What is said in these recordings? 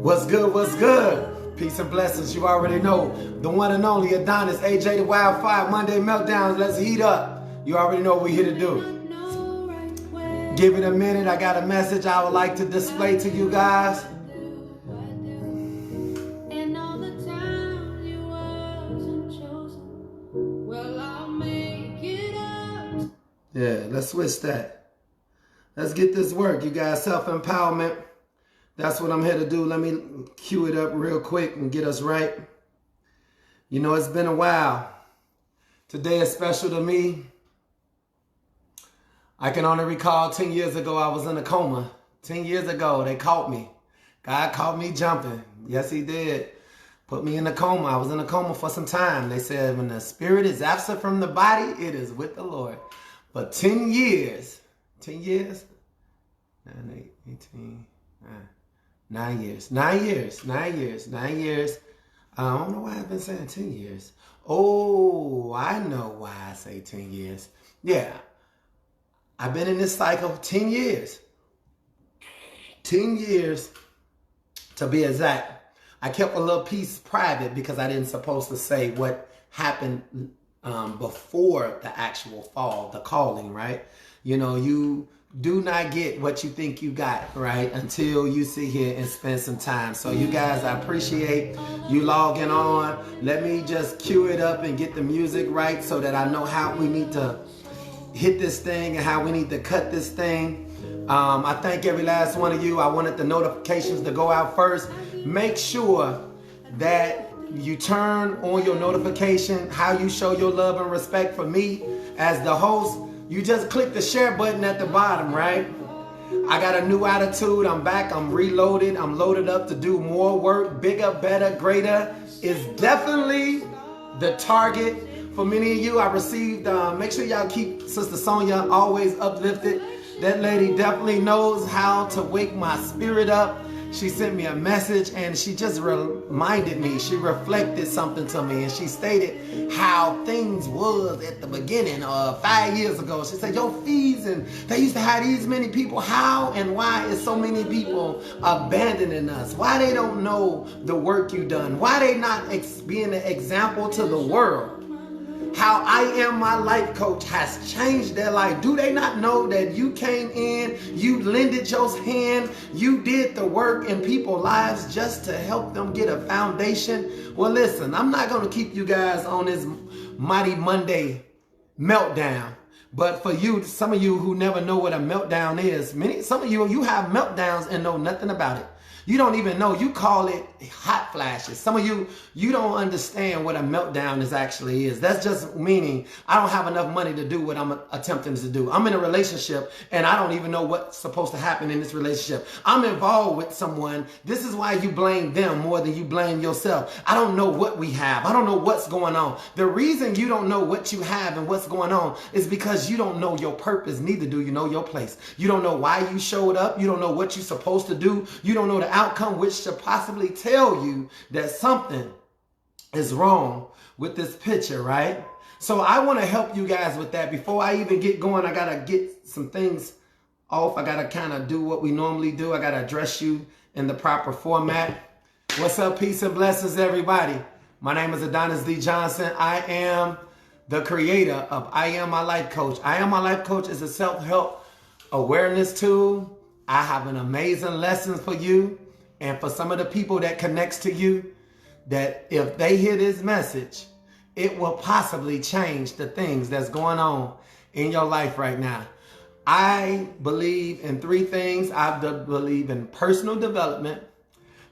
What's good? What's good? Peace and blessings. You already know the one and only Adonis, AJ the Wildfire, Monday Meltdowns. Let's heat up. You already know what we're here to do. Give it a minute. I got a message I would like to display to you guys. Yeah, let's switch that. Let's get this work, you guys. Self-empowerment. That's what I'm here to do. Let me cue it up real quick and get us right. You know, it's been a while. Today is special to me. I can only recall 10 years ago I was in a coma. 10 years ago, they caught me. God caught me jumping. Yes, he did. Put me in a coma. I was in a coma for some time. They said when the spirit is absent from the body, it is with the Lord. For 10 years. 10 years? 9, 8, 18, 9 years. 9 years. 9 years. 9 years. I don't know why I've been saying 10 years. Oh, I know why I say 10 years. Yeah. I've been in this cycle 10 years. 10 years to be exact. I kept a little piece private because I didn't supposed to say what happened before the actual fall, the calling, right? You know, you do not get what you think you got, right? Until you sit here and spend some time. So you guys, I appreciate you logging on. Let me just cue it up and get the music right so that I know how we need to hit this thing and how we need to cut this thing. I thank every last one of you. I wanted the notifications to go out first. Make sure that you turn on your notification, how you show your love and respect for me as the host. You just click the share button at the bottom, right? I got a new attitude. I'm back. I'm reloaded. I'm loaded up to do more work. Bigger, better, greater is definitely the target for many of you. I received, make sure y'all keep Sister Sonia always uplifted. That lady definitely knows how to wake my spirit up. She sent me a message and she just reminded me, she reflected something to me, and she stated how things was at the beginning 5 years ago. She said, your fees, and they used to have these many people. How and why is so many people abandoning us? Why they don't know the work you done? Why they not being an example to the world? How I Am My Life Coach has changed their life. Do they not know that you came in, you lended your hand, you did the work in people's lives just to help them get a foundation? Well, listen, I'm not going to keep you guys on this mighty Monday meltdown. But for you, some of you who never know what a meltdown is, some of you have meltdowns and know nothing about it. You don't even know. You call it hot flashes. Some of you, you don't understand what a meltdown actually is. That's just meaning I don't have enough money to do what I'm attempting to do. I'm in a relationship and I don't even know what's supposed to happen in this relationship. I'm involved with someone. This is why you blame them more than you blame yourself. I don't know what we have. I don't know what's going on. The reason you don't know what you have and what's going on is because you don't know your purpose. Neither do you know your place. You don't know why you showed up. You don't know what you're supposed to do. You don't know the outcome, which should possibly tell you that something is wrong with this picture, right? So I want to help you guys with that. Before I even get going, I got to get some things off. I got to kind of do what we normally do. I got to address you in the proper format. What's up? Peace and blessings, everybody. My name is Adonis D. Johnson. I am the creator of I Am My Life Coach. I Am My Life Coach is a self-help awareness tool. I have an amazing lesson for you. And for some of the people that connects to you, that if they hear this message, it will possibly change the things that's going on in your life right now. I believe in 3 things. I believe in personal development.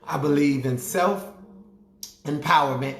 I believe in self-empowerment.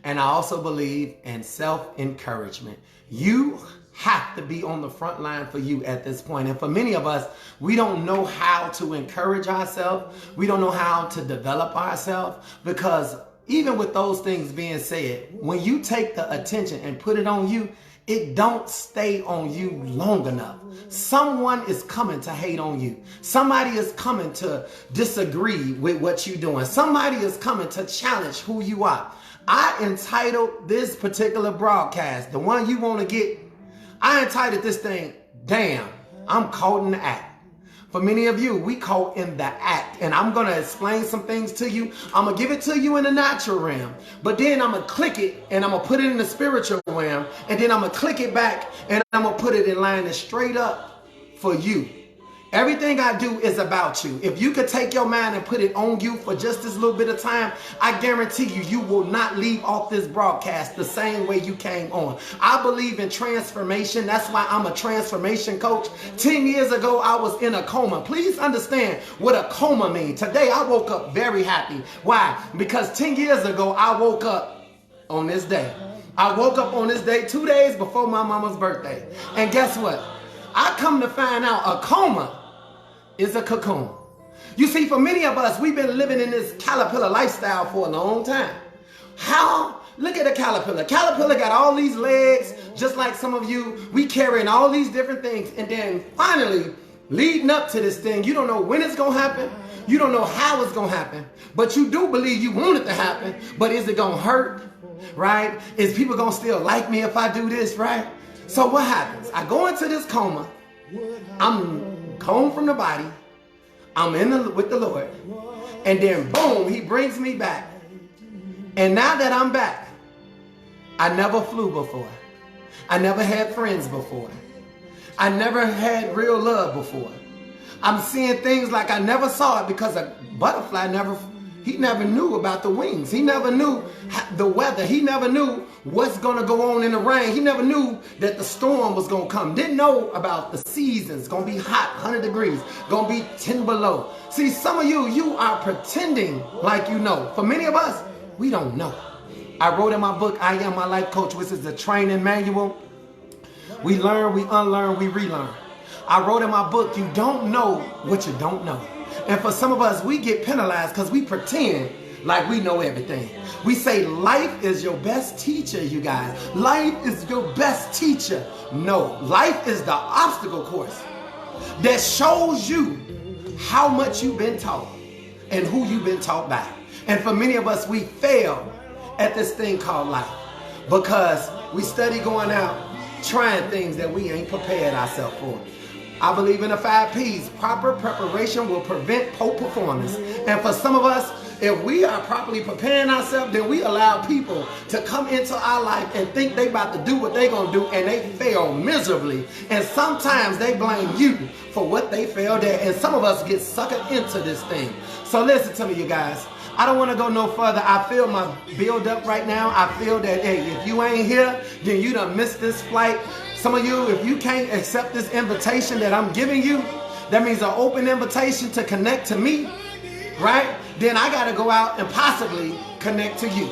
And I also believe in self-encouragement. You have to be on the front line for you at this point. And for many of us, we don't know how to encourage ourselves. We don't know how to develop ourselves, because even with those things being said, when you take the attention and put it on you, it don't stay on you long enough. Someone is coming to hate on you. Somebody is coming to disagree with what you're doing. Somebody is coming to challenge who you are. I entitled this particular broadcast, the one you want to get, I entitled this thing, Damn, I'm Caught in the Act. For many of you, we caught in the act. And I'm going to explain some things to you. I'm going to give it to you in the natural realm. But then I'm going to click it and I'm going to put it in the spiritual realm. And then I'm going to click it back and I'm going to put it in line and straight up for you. Everything I do is about you. If you could take your mind and put it on you for just this little bit of time, I guarantee you, you will not leave off this broadcast the same way you came on. I believe in transformation. That's why I'm a transformation coach. 10 years ago, I was in a coma. Please understand what a coma means. Today, I woke up very happy. Why? Because 10 years ago, I woke up on this day. I woke up on this day 2 days before my mama's birthday. And guess what? I come to find out a coma is a cocoon. You see, for many of us, we've been living in this caterpillar lifestyle for a long time. How? Look at a caterpillar. Caterpillar got all these legs, just like some of you. We carrying all these different things. And then finally, leading up to this thing, you don't know when it's going to happen. You don't know how it's going to happen. But you do believe you want it to happen. But is it going to hurt? Right? Is people going to still like me if I do this? Right? So what happens? I go into this coma. I'm home from the body. I'm with the Lord. And then boom, he brings me back. And now that I'm back, I never flew before. I never had friends before. I never had real love before. I'm seeing things like I never saw it because a butterfly he never knew about the wings. He never knew the weather. He never knew what's going to go on in the rain. He never knew that the storm was going to come. Didn't know about the seasons. Going to be hot, 100 degrees. Going to be 10 below. See, some of you are pretending like you know. For many of us, we don't know. I wrote in my book, I Am My Life Coach, which is a training manual. We learn, we unlearn, we relearn. I wrote in my book, you don't know what you don't know. And for some of us, we get penalized because we pretend like we know everything. We say life is your best teacher, you guys. Life is your best teacher. No, life is the obstacle course that shows you how much you've been taught and who you've been taught by. And for many of us, we fail at this thing called life because we study going out trying things that we ain't prepared ourselves for. I believe in the 5 P's. Proper preparation will prevent poor performance. And for some of us, if we are properly preparing ourselves, then we allow people to come into our life and think they about to do what they gonna do, and they fail miserably. And sometimes they blame you for what they failed at. And some of us get suckered into this thing. So listen to me, you guys. I don't want to go no further. I feel my build up right now. I feel that, hey, if you ain't here, then you done missed this flight. Some of you, if you can't accept this invitation that I'm giving you, that means an open invitation to connect to me, right? Then I got to go out and possibly connect to you.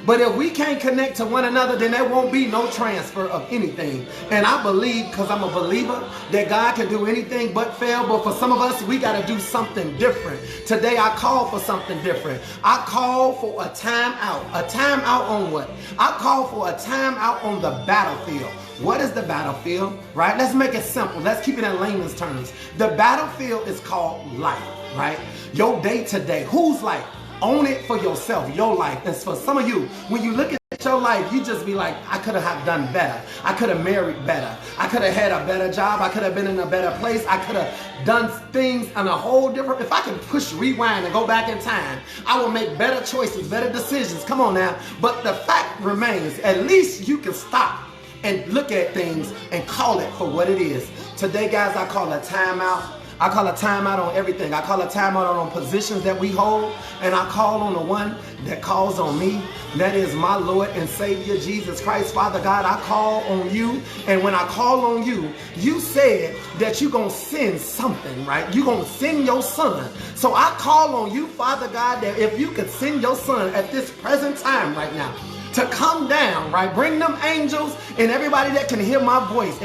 But if we can't connect to one another, then there won't be no transfer of anything. And I believe, because I'm a believer, that God can do anything but fail. But for some of us, we got to do something different. Today, I call for something different. I call for a time out. A time out on what? I call for a time out on the battlefield. What is the battlefield, right? Let's make it simple. Let's keep it in layman's terms. The battlefield is called life, right? Your day-to-day. Whose life? Own it for yourself, your life. And for some of you, when you look at your life, you just be like, I could have done better. I could have married better. I could have had a better job. I could have been in a better place. I could have done things on a whole different. If I can push rewind and go back in time, I will make better choices, better decisions. Come on now. But the fact remains, at least you can stop and look at things and call it for what it is. Today, guys, I call a timeout. I call a timeout on everything. I call a timeout on positions that we hold, and I call on the one that calls on me. That is my Lord and Savior, Jesus Christ. Father God, I call on you, and when I call on you, you said that you're going to send something, right? You're going to send your son. So I call on you, Father God, that if you could send your son at this present time right now, to come down, right? Bring them angels and everybody that can hear my voice,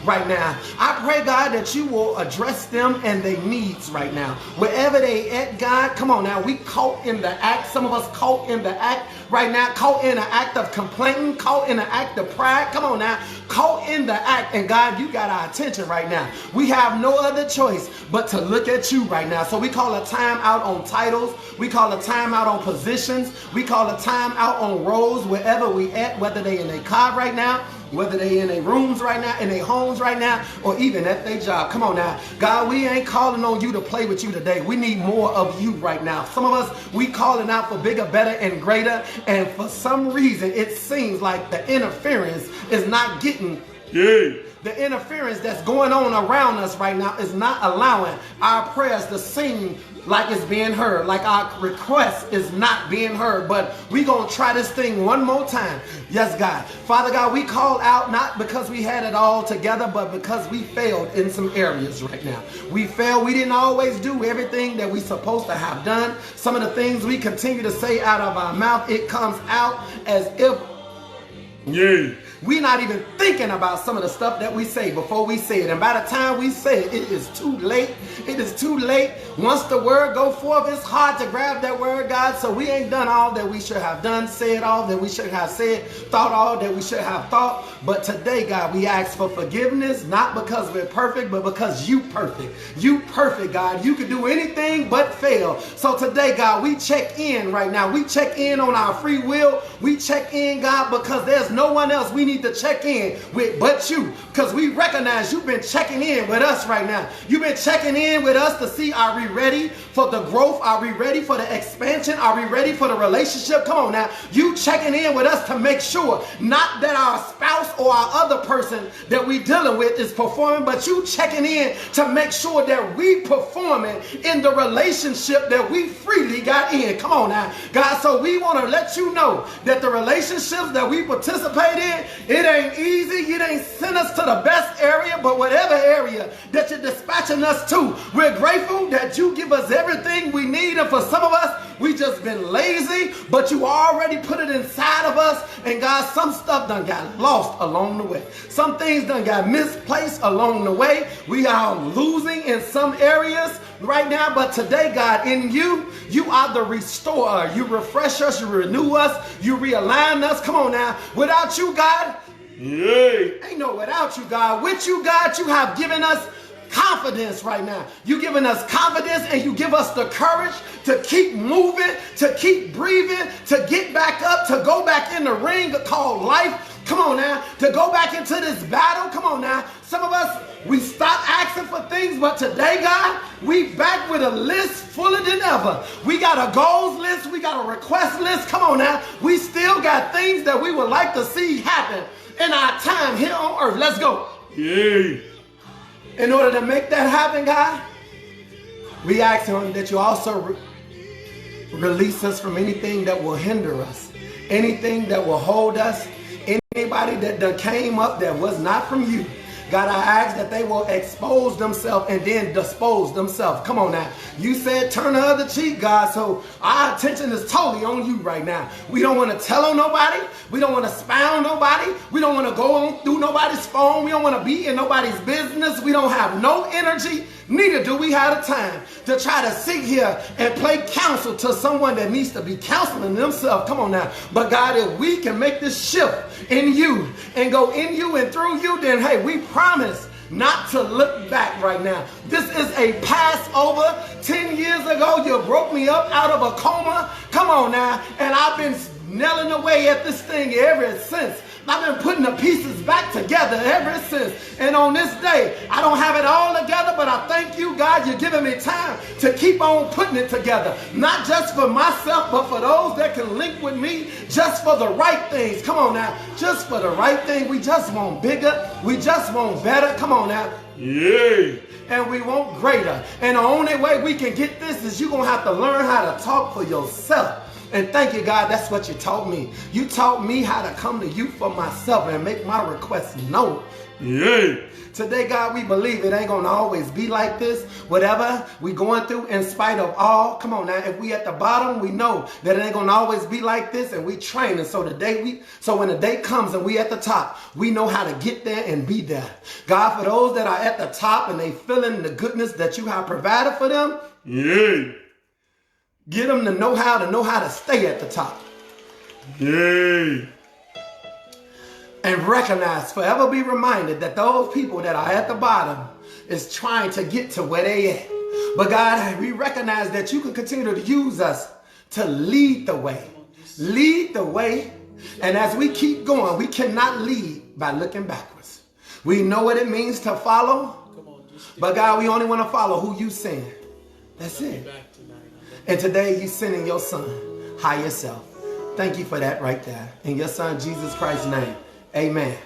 right now. I pray, God, that you will address them and their needs right now. Wherever they at, God, come on now. We caught in the act. Some of us caught in the act right now. Caught in the act of complaining. Caught in the act of pride. Come on now. Caught in the act. And God, you got our attention right now. We have no other choice but to look at you right now. So we call a time out on titles. We call a time out on positions. We call a time out on roles wherever we at, whether they in a car right now, whether they in their rooms right now, in their homes right now, or even at their job. Come on now. God, we ain't calling on you to play with you today. We need more of you right now. Some of us, we calling out for bigger, better, and greater, and for some reason, it seems like the interference is not getting... The interference that's going on around us right now is not allowing our prayers to seem like it's being heard, like our request is not being heard. But we're going to try this thing one more time. Yes, God. Father God, we call out not because we had it all together, but because we failed in some areas right now. We failed. We didn't always do everything that we supposed to have done. Some of the things we continue to say out of our mouth, it comes out as if... we're not even thinking about some of the stuff that we say before we say it. And by the time we say it, it is too late. It is too late. Once the word go forth, it's hard to grab that word, God. So we ain't done all that we should have done, said all that we should have said, thought all that we should have thought. But today, God, we ask for forgiveness, not because we're perfect, but because you perfect. You perfect, God. You can do anything but fail. So today, God, we check in right now. We check in on our free will. We check in, God, because there's no one else we need to check in with but you, because we recognize you've been checking in with us right now. You've been checking in with us to see, are we ready for the growth? Are we ready for the expansion? Are we ready for the relationship? Come on now. You checking in with us to make sure not that our spouse or our other person that we dealing with is performing, but you checking in to make sure that we performing in the relationship that we freely got in. Come on now, God. So we want to let you know that the relationships that we participate in, it ain't easy. You ain't sent us to the best area, but whatever area that you're dispatching us to, we're grateful that you give us everything we need. And for some of us, we just been lazy, but you already put it inside of us. And God, some stuff done got lost along the way. Some things done got misplaced along the way. We are losing in some areas right now, but today, God, in you, you are the restorer. You refresh us, you renew us, you realign us. Come on now. Without you, God, ain't no without you, God. With you, God, you have given us confidence right now. You giving us confidence, and you give us the courage to keep moving, to keep breathing, to get back up, to go back in the ring called life. Come on now, to go back into this battle. Come on now. Some of us, we stopped asking for things, but today, God, we back with a list fuller than ever. We got a goals list. We got a request list. Come on now. We still got things that we would like to see happen in our time here on earth. Let's go. In order to make that happen, God, we ask Him that you also release us from anything that will hinder us, anything that will hold us, anybody that done came up that was not from you. God, I ask that they will expose themselves and then dispose themselves. Come on now. You said turn the other cheek, God, so our attention is totally on you right now. We don't want to tell on nobody. We don't want to spy on nobody. We don't want to go on through nobody's phone. We don't want to be in nobody's business. We don't have no energy. Neither do we have the time to try to sit here and play counsel to someone that needs to be counseling themselves. Come on now. But God, if we can make this shift in you and go in you and through you, then hey, we promise not to look back right now. This is a Passover. 10 years ago, you broke me up out of a coma. Come on now. And I've been nailing away at this thing ever since. I've been putting the pieces back together ever since. And on this day, I don't have it all together, but I thank you, God, you're giving me time to keep on putting it together. Not just for myself, but for those that can link with me, just for the right things. Come on now. Just for the right thing. We just want bigger. We just want better. Come on now. And we want greater. And the only way we can get this is you're going to have to learn how to talk for yourself. And thank you, God, that's what you taught me. You taught me how to come to you for myself and make my requests known. Today, God, we believe it ain't going to always be like this. Whatever we going through, in spite of all, come on now, if we at the bottom, we know that it ain't going to always be like this, and we train. And so when the day comes and we at the top, we know how to get there and be there. God, for those that are at the top and they feeling the goodness that you have provided for them, get them to know how to stay at the top. And recognize, forever be reminded that those people that are at the bottom is trying to get to where they at. But God, we recognize that you can continue to use us to lead the way. Lead the way. And as we keep going, we cannot lead by looking backwards. We know what it means to follow, but God, we only want to follow who you send. That's it. And today you sending your son, higher self. Thank you for that right there. In your son, Jesus Christ's name, amen.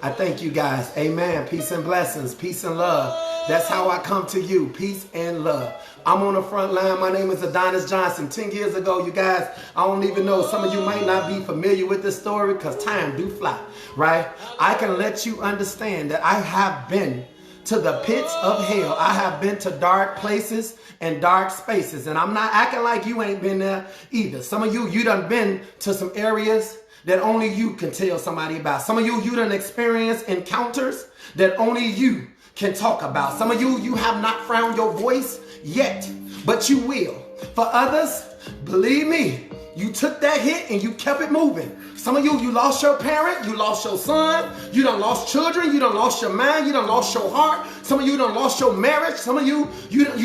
I thank you guys. Amen. Peace and blessings. Peace and love. That's how I come to you. Peace and love. I'm on the front line. My name is Adonis Johnson. 10 years ago, you guys, I don't even know. Some of you might not be familiar with this story because time do fly, right? I can let you understand that I have been to the pits of hell. I have been to dark places and dark spaces. And I'm not acting like you ain't been there either. Some of you done been to some areas that only you can tell somebody about. Some of you done experienced encounters that only you can talk about. Some of you have not found your voice yet, but you will. For others, believe me, you took that hit and you kept it moving. Some of you lost your parent, you lost your son, you done lost children, you done lost your mind, you done lost your heart. Some of you done lost your marriage. Some of you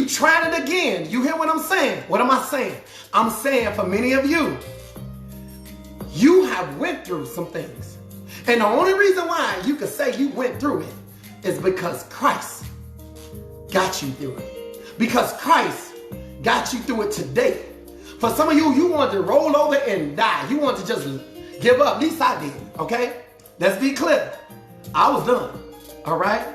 tried it again. You hear what I'm saying? What am I saying? I'm saying for many of you, you have went through some things. And the only reason why you can say you went through it is because Christ got you through it. Because Christ got you through it today. For some of you, you want to roll over and die. You want to just give up. At least I did, okay? Let's be clear. I was done, all right?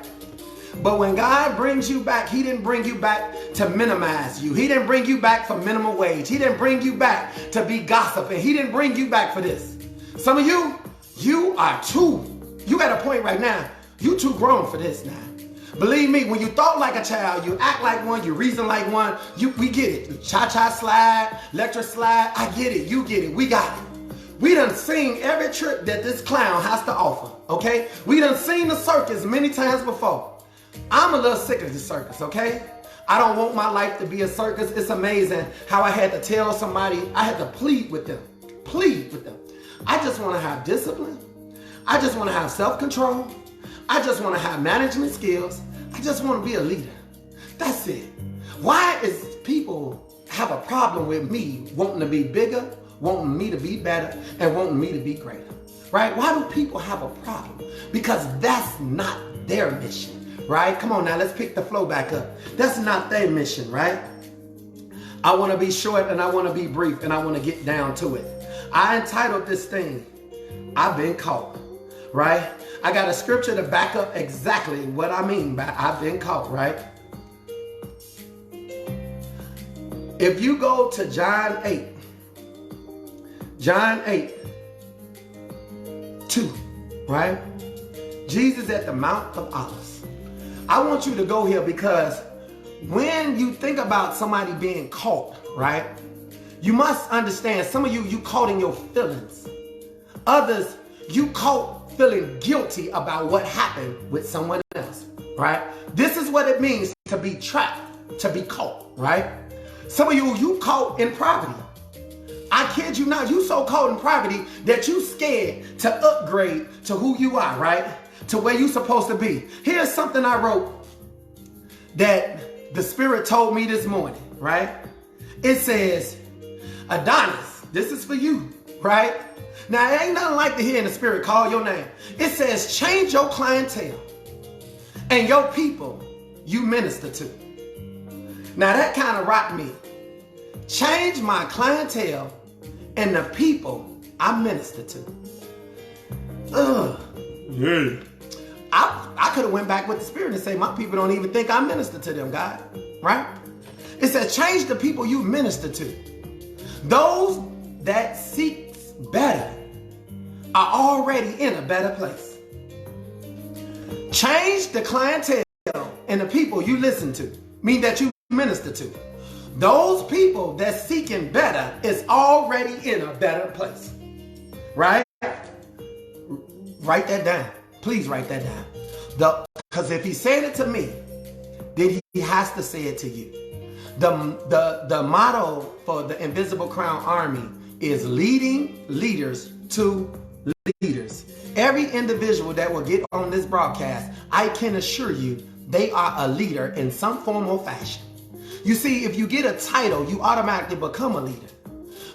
But when God brings you back, he didn't bring you back to minimize you. He didn't bring you back for minimum wage. He didn't bring you back to be gossiping. He didn't bring you back for this. Some of you at a point right now, you too grown for this now. Believe me, when you thought like a child, you act like one, you reason like one, we get it. Cha-cha slide, electric slide, I get it, you get it, we got it. We done seen every trick that this clown has to offer, okay? We done seen the circus many times before. I'm a little sick of the circus, okay? I don't want my life to be a circus. It's amazing how I had to tell somebody, I had to plead with them. I just want to have discipline. I just want to have self-control. I just want to have management skills. I just want to be a leader. That's it. Why is people have a problem with me wanting to be bigger, wanting me to be better, and wanting me to be greater? Right? Why do people have a problem? Because that's not their mission, right? Come on now, let's pick the flow back up. That's not their mission, right? I want to be short and I want to be brief and I want to get down to it. I entitled this thing, I've been caught, right? I got a scripture to back up exactly what I mean by I've been caught, right? If you go to John 8, 2, right? Jesus at the Mount of Olives. I want you to go here because when you think about somebody being caught, right? You must understand, some of you caught in your feelings. Others, you caught feeling guilty about what happened with someone else, right? This is what it means to be trapped, to be caught, right? Some of you caught in poverty. I kid you not, you so caught in poverty that you scared to upgrade to who you are, right? To where you supposed to be. Here's something I wrote that the Spirit told me this morning, right? It says, Adonis, this is for you, right? Now, it ain't nothing like to hear in the Spirit call your name. It says, change your clientele and your people you minister to. Now, that kind of rocked me. Change my clientele and the people I minister to. Yeah. I could have went back with the Spirit and say, my people don't even think I minister to them, God, right? It says, change the people you minister to. Those that seek better are already in a better place. Change the clientele and the people you listen to, mean that you minister to. Those people that seeking better is already in a better place, right? Write that down. Please write that down. Because if he said it to me, then he has to say it to you. The motto for the Invisible Crown Army is leading leaders to leaders. Every individual that will get on this broadcast, I can assure you, they are a leader in some form or fashion. You see, if you get a title, you automatically become a leader.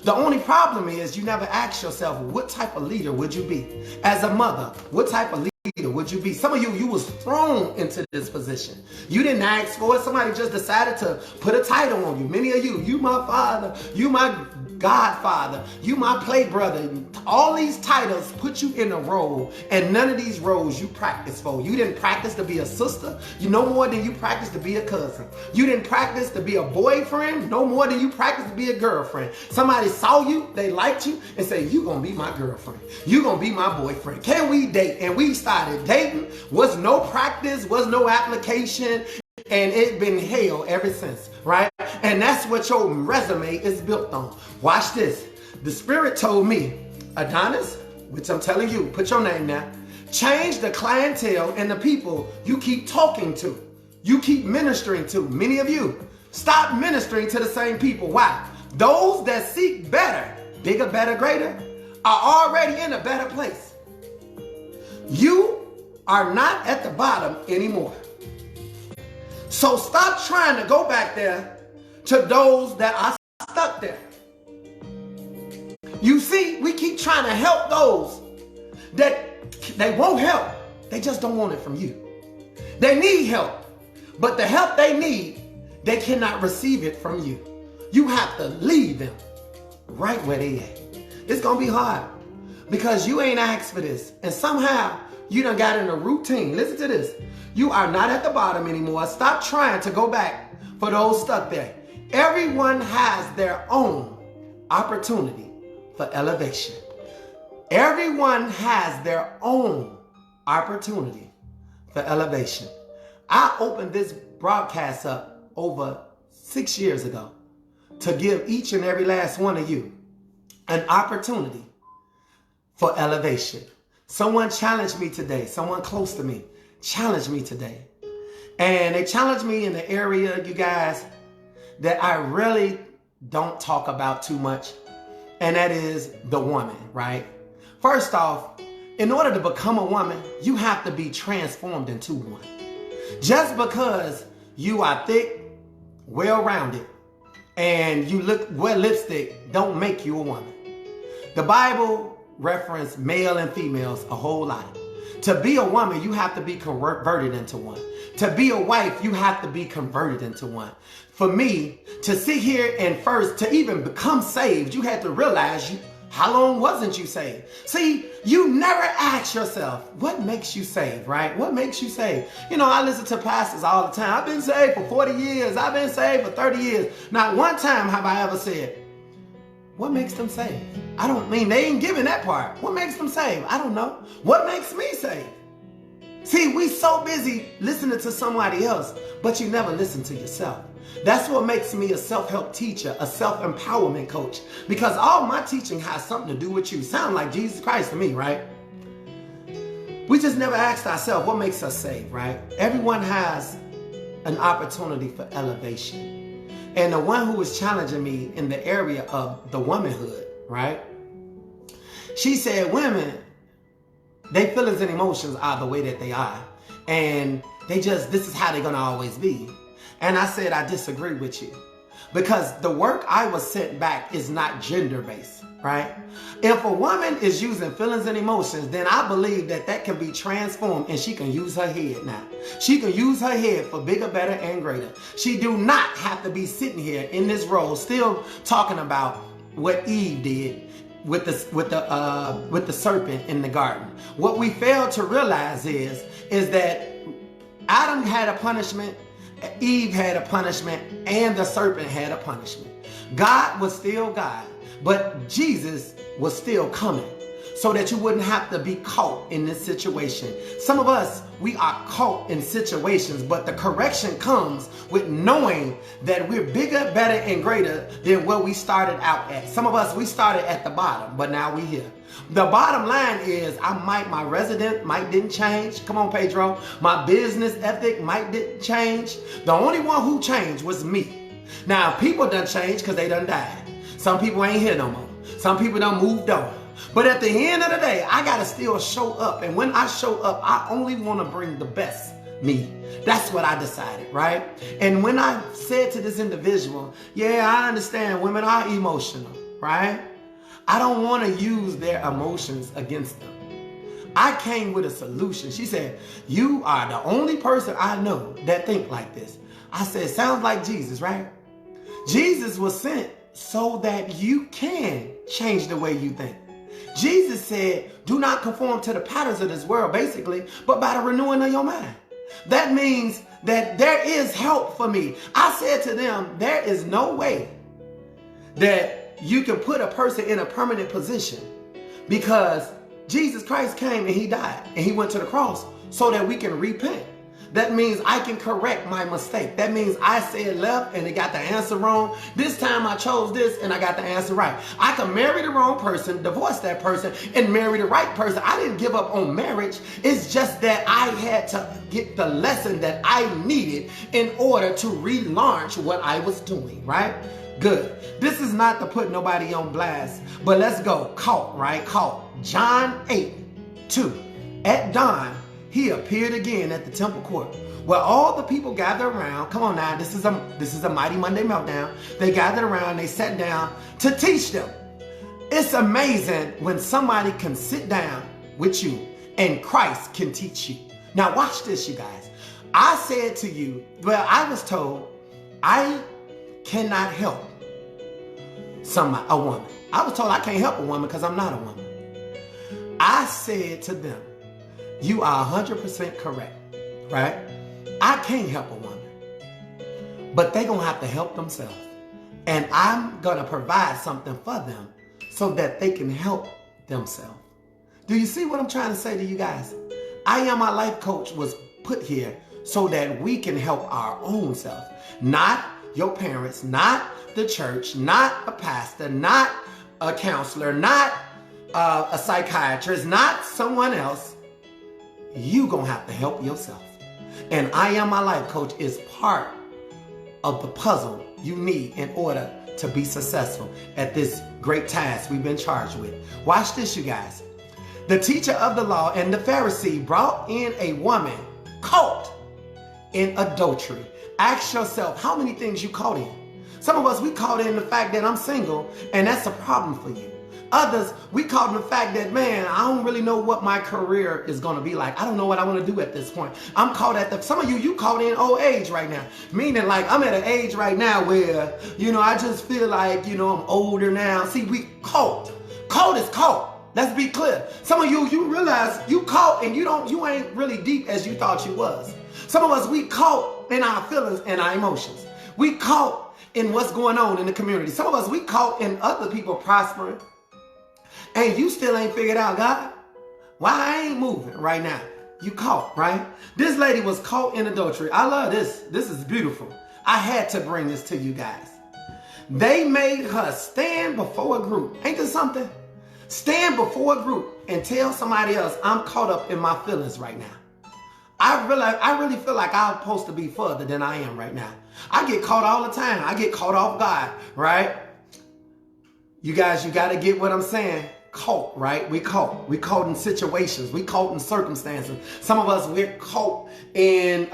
The only problem is you never ask yourself, what type of leader would you be? As a mother, what type of leader would you be? Some of you was thrown into this position. You didn't ask for it. Somebody just decided to put a title on you. Many of you my father, you my godfather, you my play brother. All these titles put you in a role, and none of these roles you practice for. You didn't practice to be a sister, you no more than you practice to be a cousin. You didn't practice to be a boyfriend, no more than you practice to be a girlfriend. Somebody saw you, they liked you, and say, you gonna be my girlfriend. You gonna be my boyfriend. Can we date? And we started dating. Was no practice, was no application, and it been hell ever since, right? And that's what your resume is built on. Watch this. The Spirit told me, Adonis, which I'm telling you, put your name now, change the clientele and the people you keep talking to, you keep ministering to. Many of you, stop ministering to the same people. Why? Those that seek better, bigger, better, greater, are already in a better place. You are not at the bottom anymore. So stop trying to go back there to those that are stuck there. You see, we keep trying to help those that they won't help. They just don't want it from you. They need help, but the help they need, they cannot receive it from you. You have to leave them right where they at. It's going to be hard because you ain't asked for this. And somehow you done got in a routine. Listen to this. You are not at the bottom anymore. Stop trying to go back for those stuck there. Everyone has their own opportunity for elevation. Everyone has their own opportunity for elevation. I opened this broadcast up over 6 years ago to give each and every last one of you an opportunity for elevation. Someone challenged me today. Someone close to me challenged me today. And they challenged me in the area, you guys, that I really don't talk about too much. And that is the woman, right? First off, in order to become a woman, you have to be transformed into one. Just because you are thick, well-rounded, and you wear lipstick, don't make you a woman. The Bible referenced male and females a whole lot. To be a woman, you have to be converted into one. To be a wife, you have to be converted into one. For me, to sit here and first, to even become saved, you had to realize how long wasn't you saved? See, you never ask yourself, what makes you saved, right? What makes you saved? You know, I listen to pastors all the time. I've been saved for 40 years. I've been saved for 30 years. Not one time have I ever said, what makes them saved? I don't mean they ain't giving that part. What makes them saved? I don't know. What makes me saved? See, we so busy listening to somebody else, but you never listen to yourself. That's what makes me a self-help teacher, a self-empowerment coach, because all my teaching has something to do with you. Sound like Jesus Christ to me, right? We just never asked ourselves what makes us saved, right? Everyone has an opportunity for elevation. And the one who was challenging me in the area of the womanhood, right? She said women, their feelings and emotions are the way that they are. And this is how they're going to always be. And I said, I disagree with you. Because the work I was sent back is not gender-based, right? If a woman is using feelings and emotions, then I believe that can be transformed and she can use her head now. She can use her head for bigger, better, and greater. She do not have to be sitting here in this role still talking about what Eve did with the serpent in the garden. What we fail to realize is that Adam had a punishment, Eve had a punishment, and the serpent had a punishment. God was still God, but Jesus was still coming so that you wouldn't have to be caught in this situation. Some of us, we are caught in situations, but the correction comes with knowing that we're bigger, better, and greater than where we started out at. Some of us, we started at the bottom, but now we're here. The bottom line is my resident might didn't change. Come on, Pedro. My business ethic might didn't change. The only one who changed was me. Now, people done changed because they done died. Some people ain't here no more. Some people done moved on. But at the end of the day, I got to still show up. And when I show up, I only want to bring the best me. That's what I decided, right? And when I said to this individual, yeah, I understand women are emotional, right? I don't want to use their emotions against them. I came with a solution. She said, you are the only person I know that think like this. I said, sounds like Jesus, right? Jesus was sent so that you can change the way you think. Jesus said, do not conform to the patterns of this world, basically, but by the renewing of your mind. That means that there is help for me. I said to them, there is no way that you can put a person in a permanent position, because Jesus Christ came and he died and he went to the cross so that we can repent. That means I can correct my mistake. That means I said left and they got the answer wrong. This time I chose this and I got the answer right. I can marry the wrong person, divorce that person, and marry the right person. I didn't give up on marriage. It's just that I had to get the lesson that I needed in order to relaunch what I was doing, right? Good. This is not to put nobody on blast, but let's go. Caught, right? Caught. John 8:2. At dawn, he appeared again at the temple court, where all the people gathered around. Come on now, this is a mighty Monday meltdown. They gathered around, they sat down to teach them. It's amazing when somebody can sit down with you and Christ can teach you. Now watch this, you guys. I said to you, well, I was told I cannot help a woman. I was told I can't help a woman because I'm not a woman. I said to them, you are 100% correct, right? I can't help a woman, but they're going to have to help themselves. And I'm going to provide something for them so that they can help themselves. Do you see what I'm trying to say to you guys? I Am My Life Coach was put here so that we can help our own self. Not your parents, not the church, not a pastor, not a counselor, not a psychiatrist, not someone else. You gonna have to help yourself. And I Am My Life Coach is part of the puzzle you need in order to be successful at this great task we've been charged with. Watch this, you guys. The teacher of the law and the Pharisee brought in a woman caught in adultery. Ask yourself, how many things you caught in? Some of us, we caught in the fact that I'm single, and that's a problem for you. Others, we caught in the fact that, man, I don't really know what my career is going to be like. I don't know what I want to do at this point. I'm caught at some of you caught in old age right now. Meaning, like, I'm at an age right now where, I just feel like, I'm older now. See, we caught. Caught is caught. Let's be clear. Some of you realize you caught and you ain't really deep as you thought you was. Some of us, we caught in our feelings and our emotions. We caught in what's going on in the community. Some of us, we caught in other people prospering. And you still ain't figured out, God, why I ain't moving right now. You caught, right? This lady was caught in adultery. I love this. This is beautiful. I had to bring this to you guys. They made her stand before a group. Ain't this something? Stand before a group and tell somebody else, I'm caught up in my feelings right now. I really feel like I'm supposed to be further than I am right now. I get caught all the time. I get caught off guard, right? You guys, you got to get what I'm saying. Caught, right? We caught in situations. We caught in circumstances. Some of us, we're caught in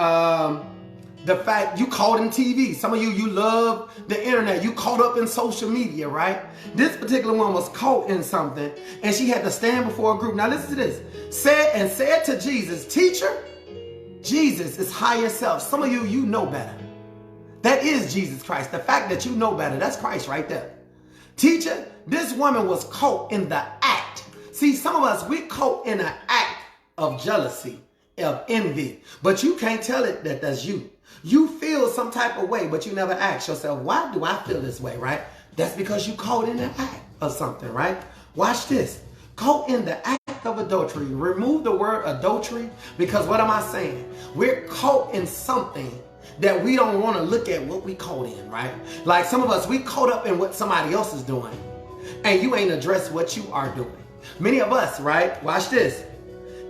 the fact you caught in TV. Some of you love the internet. You caught up in social media, right? This particular one was caught in something, and she had to stand before a group. Now listen to this. Said to Jesus, teacher, Jesus is higher self. Some of you know better. That is Jesus Christ. The fact that you know better, that's Christ right there. Teacher, this woman was caught in the act. See, some of us, we caught in an act of jealousy, of envy, but you can't tell it that that's you. You feel some type of way, but you never ask yourself, why do I feel this way, right? That's because you caught in the act of something, right? Watch this. Caught in the act of adultery. Remove the word adultery, because what am I saying? We're caught in something that we don't want to look at what we caught in, right? Like some of us, we caught up in what somebody else is doing, and you ain't addressed what you are doing. Many of us, right? Watch this.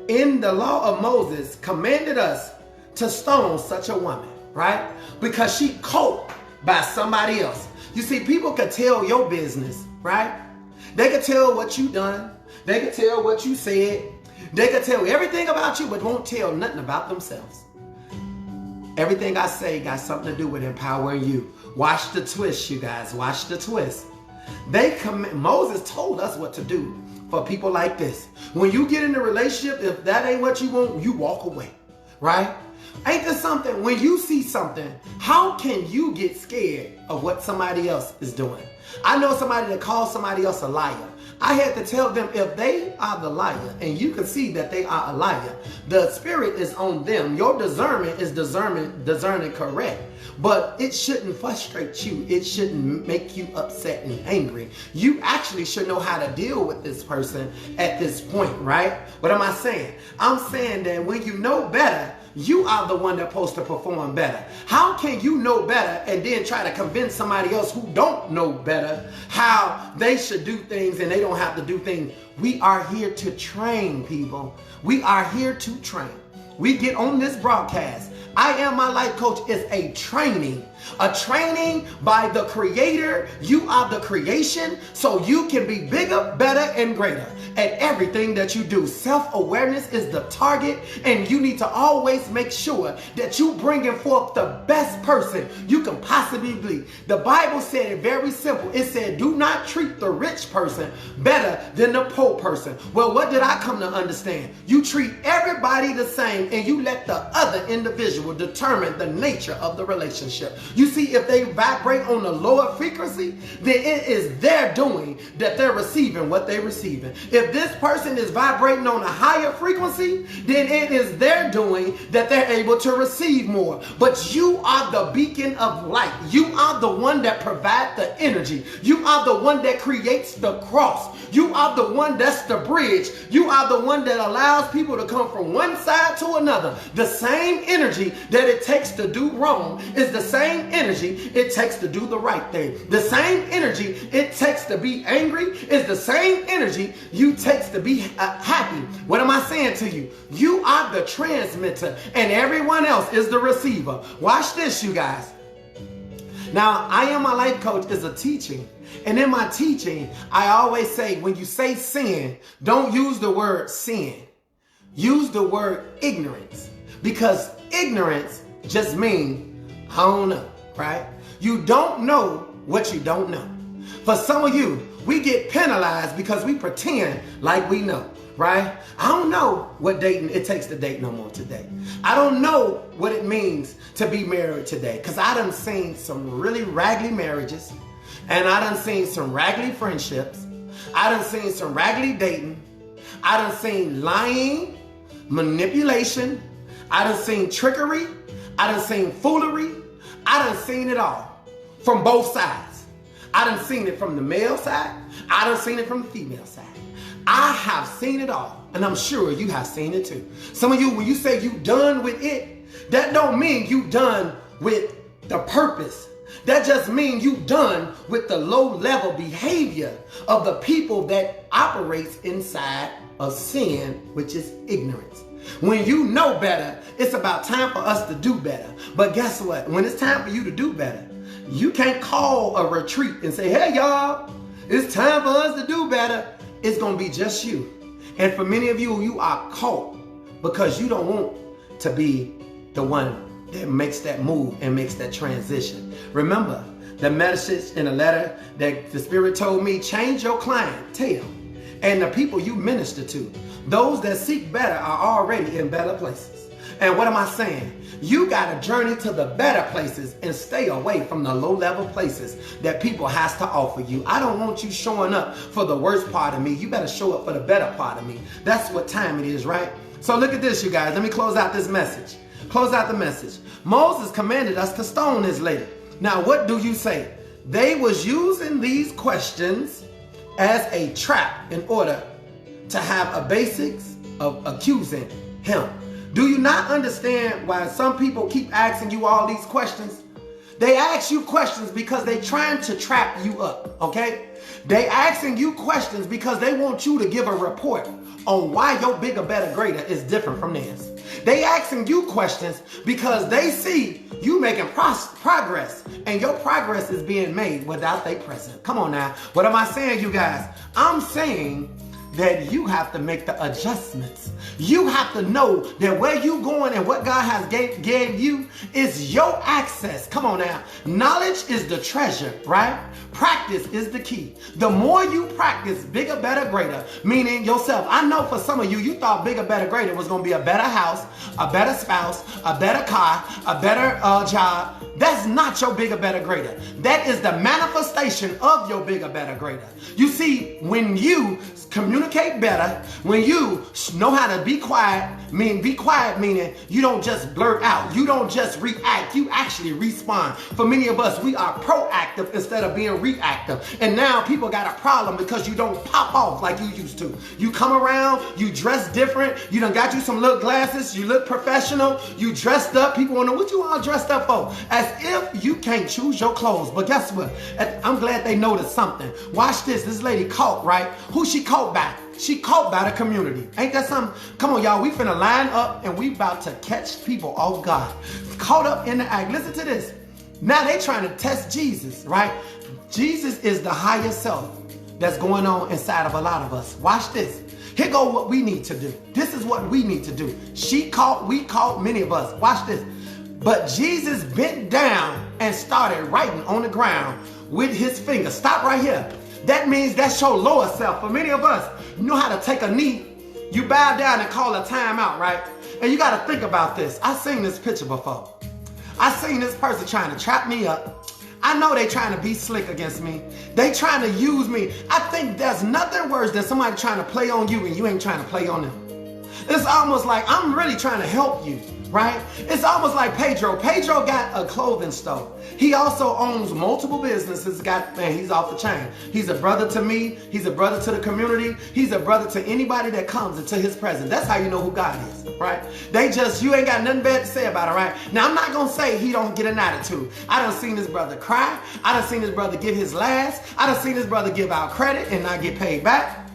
In the law of Moses, commanded us to stone such a woman, right? Because she caught by somebody else. You see, people could tell your business, right? They could tell what you done. They could tell what you said. They could tell everything about you, but won't tell nothing about themselves. Everything I say got something to do with empowering you. Watch the twist, you guys. Watch the twist. Moses told us what to do, for people like this. When you get in a relationship, if that ain't what you want, you walk away, right? Ain't there something, when you see something, how can you get scared of what somebody else is doing? I know somebody that calls somebody else a liar. I had to tell them, if they are the liar and you can see that they are a liar, the spirit is on them. Your discernment is discerning correct. But it shouldn't frustrate you. It shouldn't make you upset and angry. You actually should know how to deal with this person at this point, right? What am I saying? I'm saying that when you know better, you are the one that's supposed to perform better. How can you know better and then try to convince somebody else who don't know better how they should do things and they don't have to do things? We are here to train people. We are here to train. We get on this broadcast. I Am My Life Coach is a training by the Creator. You are the creation, so you can be bigger, better, and greater at everything that you do. Self-awareness is the target, and you need to always make sure that you bringing forth the best person you can possibly be. The Bible said it very simple. It said, do not treat the rich person better than the poor person. Well, what did I come to understand? You treat everybody the same, and you let the other individual determine the nature of the relationship. You see, if they vibrate on a lower frequency, then it is their doing that they're receiving what they're receiving. If this person is vibrating on a higher frequency, then it is their doing that they're able to receive more. But you are the beacon of light. You are the one that provides the energy. You are the one that creates the cross. You are the one that's the bridge. You are the one that allows people to come from one side to another. The same energy that it takes to do wrong is the same energy it takes to do the right thing. The same energy it takes to be angry is the same energy you takes to be happy. What am I saying to you? You are the transmitter and everyone else is the receiver. Watch this, you guys. Now, I Am My Life Coach is a teaching. And in my teaching, I always say, when you say sin, don't use the word sin. Use the word ignorance. Because ignorance just means, I don't know, right? You don't know what you don't know. For some of you, we get penalized because we pretend like we know, right? I don't know what dating it takes to date no more today. I don't know what it means to be married today, because I done seen some really raggedy marriages, and I done seen some raggedy friendships. I done seen some raggedy dating. I done seen lying, manipulation. I done seen trickery. I done seen foolery. I done seen it all from both sides. I done seen it from the male side. I done seen it from the female side. I have seen it all, and I'm sure you have seen it too. Some of you, when you say you done with it, that don't mean you done with the purpose. That just means you done with the low-level behavior of the people that operates inside of sin, which is ignorance. When you know better, it's about time for us to do better. But guess what? When it's time for you to do better, you can't call a retreat and say, hey, y'all, it's time for us to do better. It's going to be just you. And for many of you, you are caught because you don't want to be the one that makes that move and makes that transition. Remember, the message in the letter that the Spirit told me, change your clientele and the people you minister to. Those that seek better are already in better places. And what am I saying? You got to journey to the better places and stay away from the low-level places that people has to offer you. I don't want you showing up for the worst part of me. You better show up for the better part of me. That's what time it is, right? So look at this, you guys. Let me close out this message. Close out the message. Moses commanded us to stone this lady. Now, what do you say? They was using these questions as a trap in order to have a basics of accusing him. Do you not understand why some people keep asking you all these questions? They ask you questions because they trying to trap you up, okay? They asking you questions because they want you to give a report on why your bigger, better, greater is different from theirs. They asking you questions because they see you making progress, and your progress is being made without they present. Come on now. What am I saying, you guys? I'm saying that you have to make the adjustments. You have to know that where you going and what God has gave you is your access. Come on now. Knowledge is the treasure, right? Practice is the key. The more you practice, bigger, better, greater, meaning yourself. I know for some of you, you thought bigger, better, greater was going to be a better house, a better spouse, a better car, a better job. That's not your bigger, better, greater. That is the manifestation of your bigger, better, greater. You see, when you communicate better, when you know how to be quiet meaning you don't just blurt out, you don't just react, you actually respond. For many of us, we are proactive instead of being reactive. And now people got a problem because you don't pop off like you used to. You come around, you dress different, you done got you some little glasses, you look professional, you dressed up, people wonder what you all dressed up for, as if you can't choose your clothes. But guess what? I'm glad they noticed something. Watch this lady caught, right? Who she caught by? She caught by the community. Ain't that something? Come on, y'all. We finna line up and we about to catch people off guard. Caught up in the act. Listen to this. Now they trying to test Jesus, right? Jesus is the higher self that's going on inside of a lot of us. Watch this. Here go what we need to do. This is what we need to do. We caught many of us. Watch this. But Jesus bent down and started writing on the ground with his finger. Stop right here. That means that's your lower self. For many of us, you know how to take a knee. You bow down and call a timeout, right? And you got to think about this. I've seen this picture before. I've seen this person trying to trap me up. I know they trying to be slick against me. They trying to use me. I think there's nothing worse than somebody trying to play on you and you ain't trying to play on them. It's almost like I'm really trying to help you, right? It's almost like Pedro. Pedro got a clothing store. He also owns multiple businesses. He's off the chain. He's a brother to me. He's a brother to the community. He's a brother to anybody that comes into his presence. That's how you know who God is, right? You ain't got nothing bad to say about it, right? Now, I'm not going to say he don't get an attitude. I done seen his brother cry. I done seen his brother give his last. I done seen his brother give out credit and not get paid back.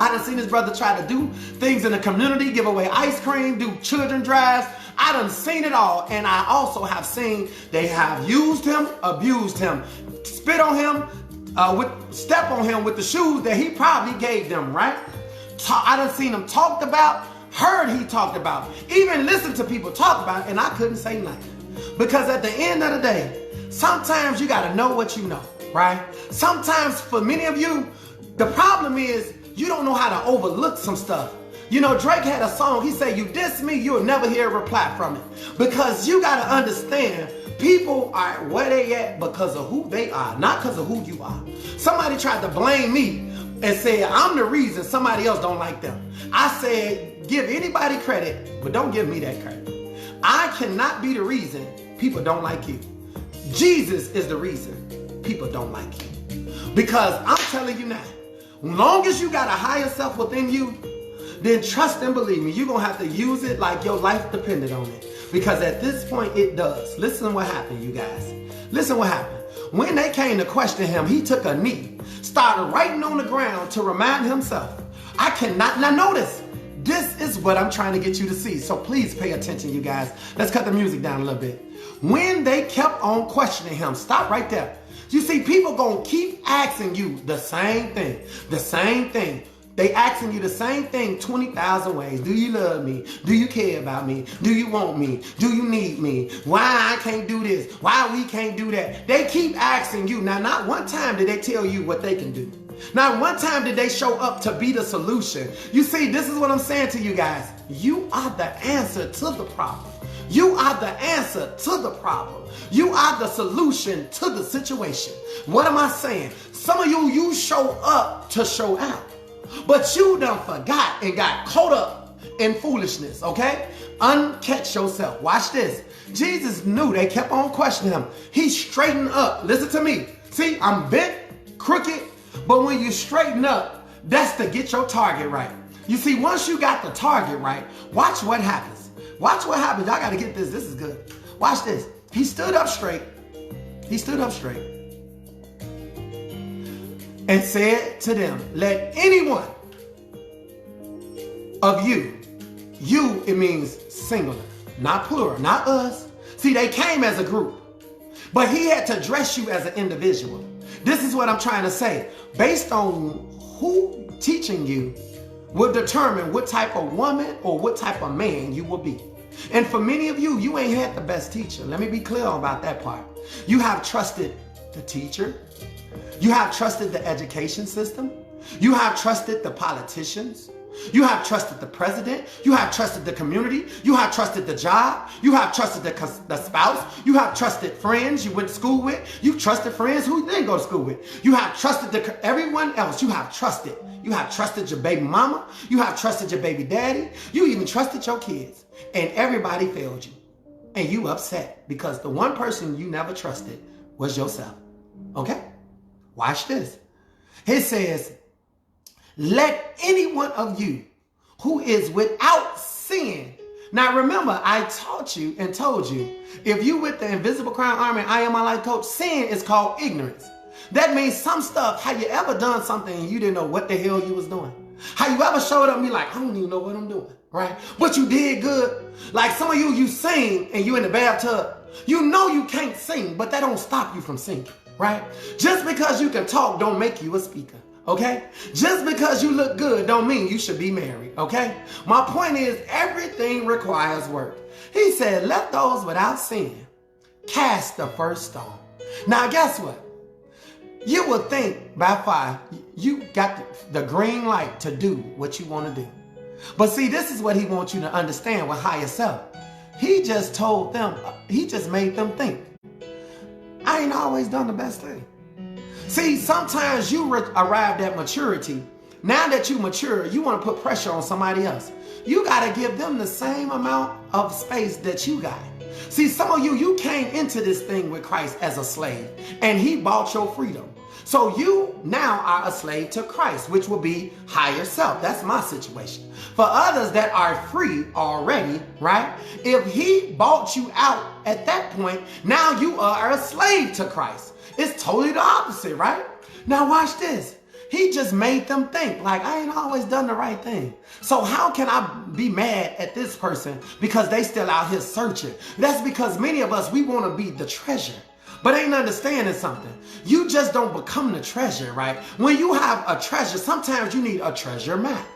I done seen his brother try to do things in the community, give away ice cream, do children drives. I done seen it all. And I also have seen they have used him, abused him, spit on him, step on him with the shoes that he probably gave them, right? I done seen him talked about, heard he talked about, even listened to people talk about it, and I couldn't say nothing. Because at the end of the day, sometimes you got to know what you know, right? Sometimes for many of you, the problem is you don't know how to overlook some stuff. You know, Drake had a song. He said, you diss me, you'll never hear a reply from it. Because you got to understand, people are where they at because of who they are, not because of who you are. Somebody tried to blame me and said, I'm the reason somebody else don't like them. I said, give anybody credit, but don't give me that credit. I cannot be the reason people don't like you. Jesus is the reason people don't like you. Because I'm telling you now, as long as you got a higher self within you, then trust and believe me, you're going to have to use it like your life depended on it. Because at this point, it does. Listen what happened, you guys. Listen what happened. When they came to question him, he took a knee, started writing on the ground to remind himself. I cannot, now notice, this is what I'm trying to get you to see. So please pay attention, you guys. Let's cut the music down a little bit. When they kept on questioning him, stop right there. You see, people going to keep asking you the same thing, the same thing. They asking you the same thing 20,000 ways. Do you love me? Do you care about me? Do you want me? Do you need me? Why I can't do this? Why we can't do that? They keep asking you. Now, not one time did they tell you what they can do. Not one time did they show up to be the solution. You see, this is what I'm saying to you guys. You are the answer to the problem. You are the answer to the problem. You are the solution to the situation. What am I saying? Some of you show up to show out. But you done forgot and got caught up in foolishness, okay? Uncatch yourself. Watch this. Jesus knew they kept on questioning him. He straightened up. Listen to me. See, I'm bent, crooked, but when you straighten up, that's to get your target right. You see, once you got the target right, watch what happens. Watch what happens. Y'all got to get this. This is good. Watch this. He stood up straight. He stood up straight. And said to them, let anyone of you, it means singular, not plural, not us. See, they came as a group, but he had to address you as an individual. This is what I'm trying to say. Based on who teaching you will determine what type of woman or what type of man you will be. And for many of you, you ain't had the best teacher. Let me be clear about that part. You have trusted the teacher. You have trusted the education system. You have trusted the politicians. You have trusted the president. You have trusted the community. You have trusted the job. You have trusted the spouse. You have trusted friends you went to school with. You trusted friends who you didn't go to school with. You have trusted everyone else. You have trusted. You have trusted your baby mama. You have trusted your baby daddy. You even trusted your kids. And everybody failed you. And you upset because the one person you never trusted was yourself. Okay? Watch this. It says, let any one of you who is without sin. Now remember, I taught you and told you, if you with the Invisible Crown Army, I am my life coach, sin is called ignorance. That means some stuff, have you ever done something and you didn't know what the hell you was doing? Have you ever showed up and be like, I don't even know what I'm doing, right? But you did good. Like some of you sing and you in the bathtub. You know you can't sing, but that don't stop you from singing, right? Just because you can talk don't make you a speaker. Okay? Just because you look good don't mean you should be married, okay? My point is everything requires work. He said, let those without sin cast the first stone. Now, guess what? You would think by fire, you got the green light to do what you want to do. But see, this is what he wants you to understand with higher self. He just told them, he just made them think, I ain't always done the best thing. See, sometimes you arrived at maturity. Now that you mature, you want to put pressure on somebody else. You got to give them the same amount of space that you got. See, some of you came into this thing with Christ as a slave, and he bought your freedom. So you now are a slave to Christ, which will be higher self. That's my situation. For others that are free already, right? If he bought you out at that point, now you are a slave to Christ. It's totally the opposite, right? Now watch this. He just made them think, like, I ain't always done the right thing. So how can I be mad at this person because they still out here searching? That's because many of us, we want to be the treasure. But ain't understanding something. You just don't become the treasure, right? When you have a treasure, sometimes you need a treasure map.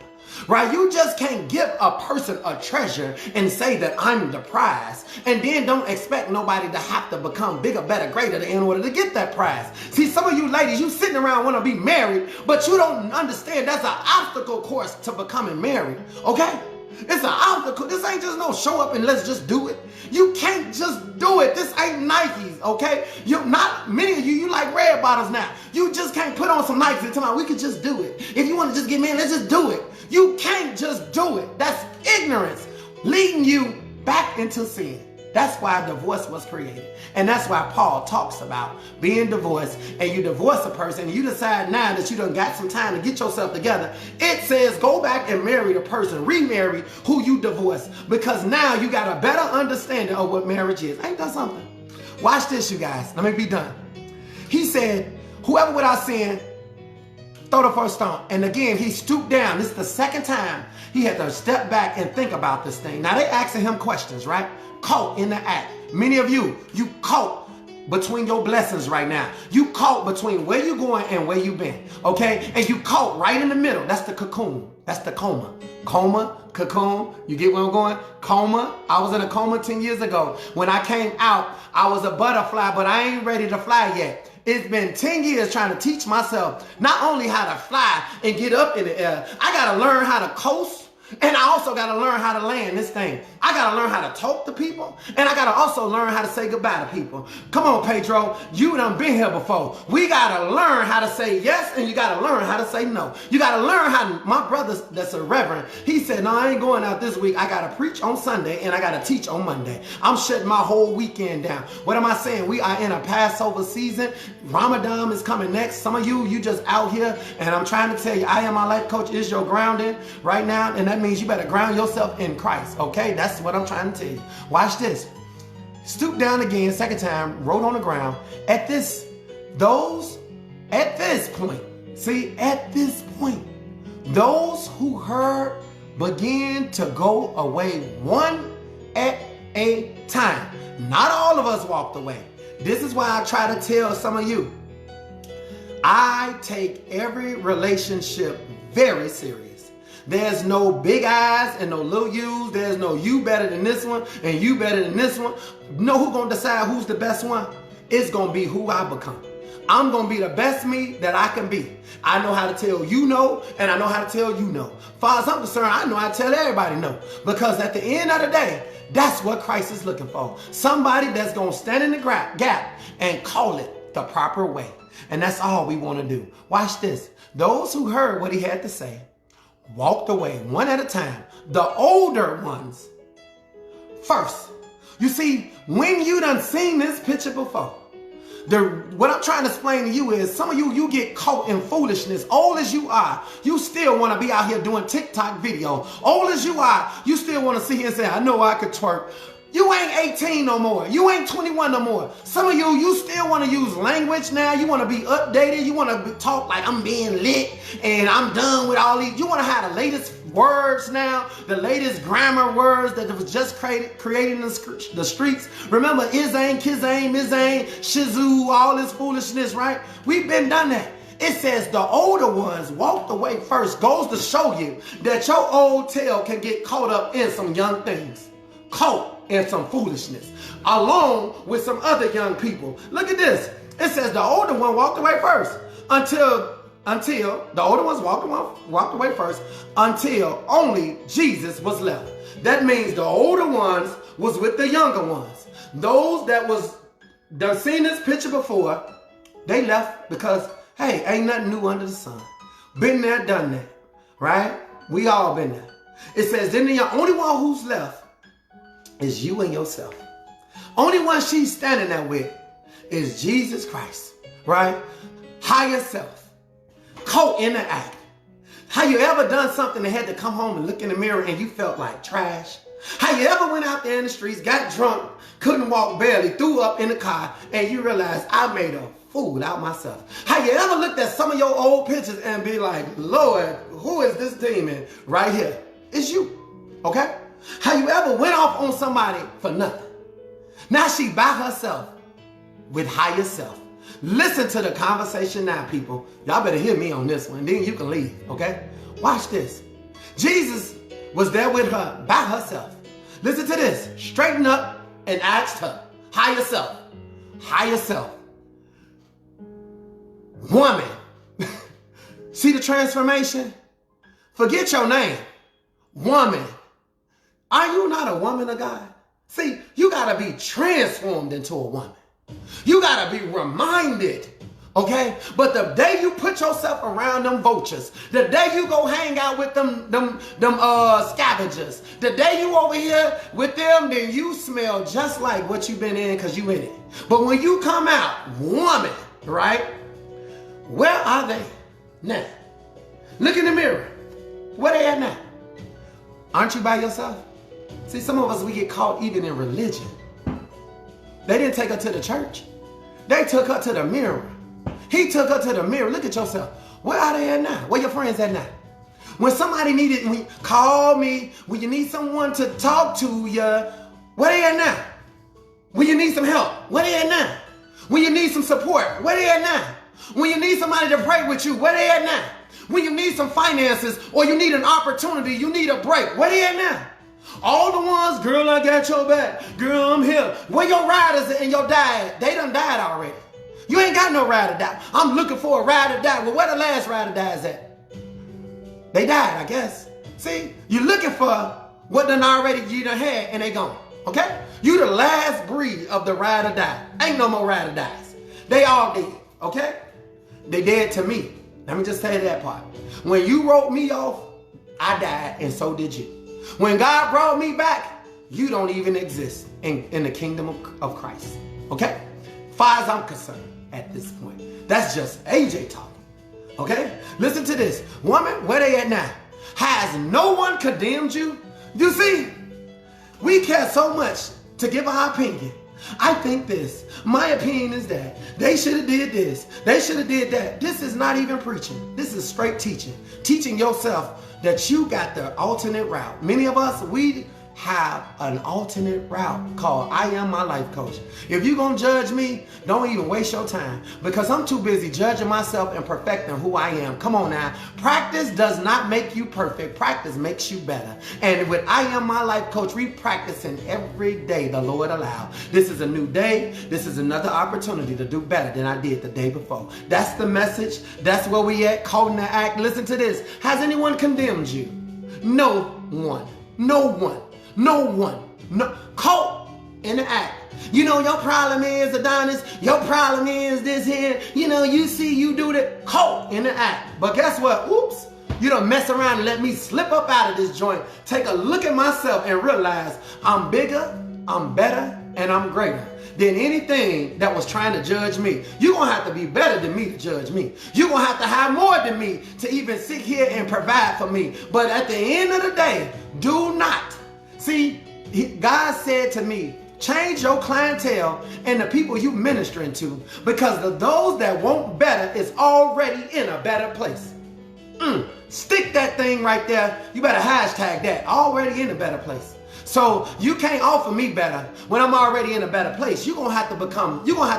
Right? You just can't give a person a treasure and say that I'm the prize and then don't expect nobody to have to become bigger, better, greater in order to get that prize. See, some of you ladies, you sitting around want to be married, but you don't understand that's an obstacle course to becoming married. Okay? It's an obstacle. This ain't just no show up and let's just do it. You can't just do it. This ain't Nikes, okay? Many of you like red bottles now. You just can't put on some Nikes and tell me we could just do it. If you want to just get married, let's just do it. You can't just do it. That's ignorance leading you back into sin. That's why divorce was created. And that's why Paul talks about being divorced, and you divorce a person and you decide now that you done got some time to get yourself together. It says go back and marry the person, remarry who you divorced, because now you got a better understanding of what marriage is. Ain't that something? Watch this, you guys. Let me be done. He said, whoever without sin, throw the first stone. And again, he stooped down. This is the second time he had to step back and think about this thing. Now they asking him questions, right? Caught in the act. Many of you caught between your blessings right now. You caught between where you going and where you been, okay? And you caught right in the middle. That's the cocoon. That's the coma. Coma, cocoon. You get where I'm going? Coma. I was in a coma 10 years ago. When I came out, I was a butterfly, but I ain't ready to fly yet. It's been 10 years trying to teach myself not only how to fly and get up in the air, I got to learn how to coast. And I also got to learn how to land this thing. I got to learn how to talk to people. And I got to also learn how to say goodbye to people. Come on, Pedro. You done been here before. We got to learn how to say yes, and you got to learn how to say no. You got to learn how to, my brother that's a reverend, he said, no, I ain't going out this week. I got to preach on Sunday, and I got to teach on Monday. I'm shutting my whole weekend down. What am I saying? We are in a Passover season. Ramadan is coming next. Some of you just out here, and I'm trying to tell you, I Am My Life Coach is your grounding right now, and that means you better ground yourself in Christ, okay? That's what I'm trying to tell you. Watch this. Stoop down again, second time, wrote on the ground. At this point, those who heard began to go away one at a time. Not all of us walked away. This is why I try to tell some of you, I take every relationship very serious. There's no big eyes and no little U's. There's no you better than this one and you better than this one. Know who's going to decide who's the best one? It's going to be who I become. I'm going to be the best me that I can be. I know how to tell you no, and I know how to tell you no. As far as I'm concerned, I know how to tell everybody no. Because at the end of the day, that's what Christ is looking for. Somebody that's going to stand in the gap and call it the proper way. And that's all we want to do. Watch this. Those who heard what he had to say walked away one at a time. The older ones first. You see, when you done seen this picture before, what I'm trying to explain to you is some of you get caught in foolishness. Old as you are, you still want to be out here doing TikTok video. Old as you are, you still want to sit here and say, I know I could twerk. You ain't 18 no more. You ain't 21 no more. Some of you still want to use language now. You want to be updated. You want to talk like I'm being lit and I'm done with all these. You want to have the latest words now, the latest grammar words that was just created in the streets. Remember, Izane, Kizane, Mizane, Shizoo, all this foolishness, right? We've been done that. It says the older ones walked away first. Goes to show you that your old tail can get caught up in some young things. Caught in some foolishness, along with some other young people. Look at this. It says the older one walked away first until the older ones walked away first until only Jesus was left. That means the older ones was with the younger ones. Those that was done seen this picture before, they left because, hey, ain't nothing new under the sun. Been there, done that, right? We all been there. It says then the only one who's left is you and yourself. Only one she's standing there with is Jesus Christ, right? Higher self, caught in the act. Have you ever done something and had to come home and look in the mirror and you felt like trash? Have you ever went out there in the streets, got drunk, couldn't walk barely, threw up in the car, and you realized I made a fool out myself? Have you ever looked at some of your old pictures and be like, Lord, who is this demon right here? It's you, okay? Have you ever went off on somebody for nothing? Now she by herself with higher self. Listen to the conversation now, people. Y'all better hear me on this one. Then you can leave, okay? Watch this. Jesus was there with her by herself. Listen to this. Straighten up and asked her. Higher self. Higher self. Woman. See the transformation? Forget your name. Woman. Are you not a woman of God? See, you got to be transformed into a woman. You got to be reminded, okay? But the day you put yourself around them vultures, the day you go hang out with them scavengers, the day you over here with them, then you smell just like what you've been in because you in it. But when you come out, woman, right? Where are they now? Look in the mirror. Where they at now? Aren't you by yourself? See, some of us, we get caught even in religion. They didn't take her to the church. They took her to the mirror. He took her to the mirror. Look at yourself. Where are they at now? Where your friends at now? When somebody needed, call me, when you need someone to talk to you, where they at now? When you need some help, where they at now? When you need some support, where they at now? When you need somebody to pray with you, where they at now? When you need some finances or you need an opportunity, you need a break, where they at now? All the ones, girl, I got your back. Girl, I'm here. Where your riders and your dad? They done died already. You ain't got no ride or die. I'm looking for a ride or die. Well, where the last ride or die is at? They died, I guess. See, you're looking for what done already you done had and they gone. Okay? You the last breed of the ride or die. Ain't no more ride or dies. They all dead. Okay? They dead to me. Let me just say that part. When you wrote me off, I died and so did you. When God brought me back, you don't even exist in the kingdom of Christ. Okay? Far as I'm concerned at this point. That's just AJ talking. Okay? Listen to this. Woman, where they at now? Has no one condemned you? You see, we care so much to give our opinion. I think this. My opinion is that. They should have did this. They should have did that. This is not even preaching. This is straight teaching. Teaching yourself that you got the alternate route. Many of us, we have an alternate route called I Am My Life Coach. If you're going to judge me, don't even waste your time, because I'm too busy judging myself and perfecting who I am. Come on now. Practice does not make you perfect. Practice makes you better. And with I Am My Life Coach, we practicing every day the Lord allowed. This is a new day. This is another opportunity to do better than I did the day before. That's the message. That's where we at. Caught in the act. Listen to this. Has anyone condemned you? No one. No one. No one. No. Caught in the act. You know, your problem is, Adonis, your problem is this here. You know, you see, you do that. Caught in the act. But guess what? Oops. You don't mess around and let me slip up out of this joint. Take a look at myself and realize I'm bigger, I'm better, and I'm greater than anything that was trying to judge me. You're going to have to be better than me to judge me. You're going to have more than me to even sit here and provide for me. But at the end of the day, do not. See, God said to me, change your clientele and the people you ministering to, because those that want better is already in a better place. Stick that thing right there. You better hashtag that. Already in a better place. So you can't offer me better when I'm already in a better place. You're going to have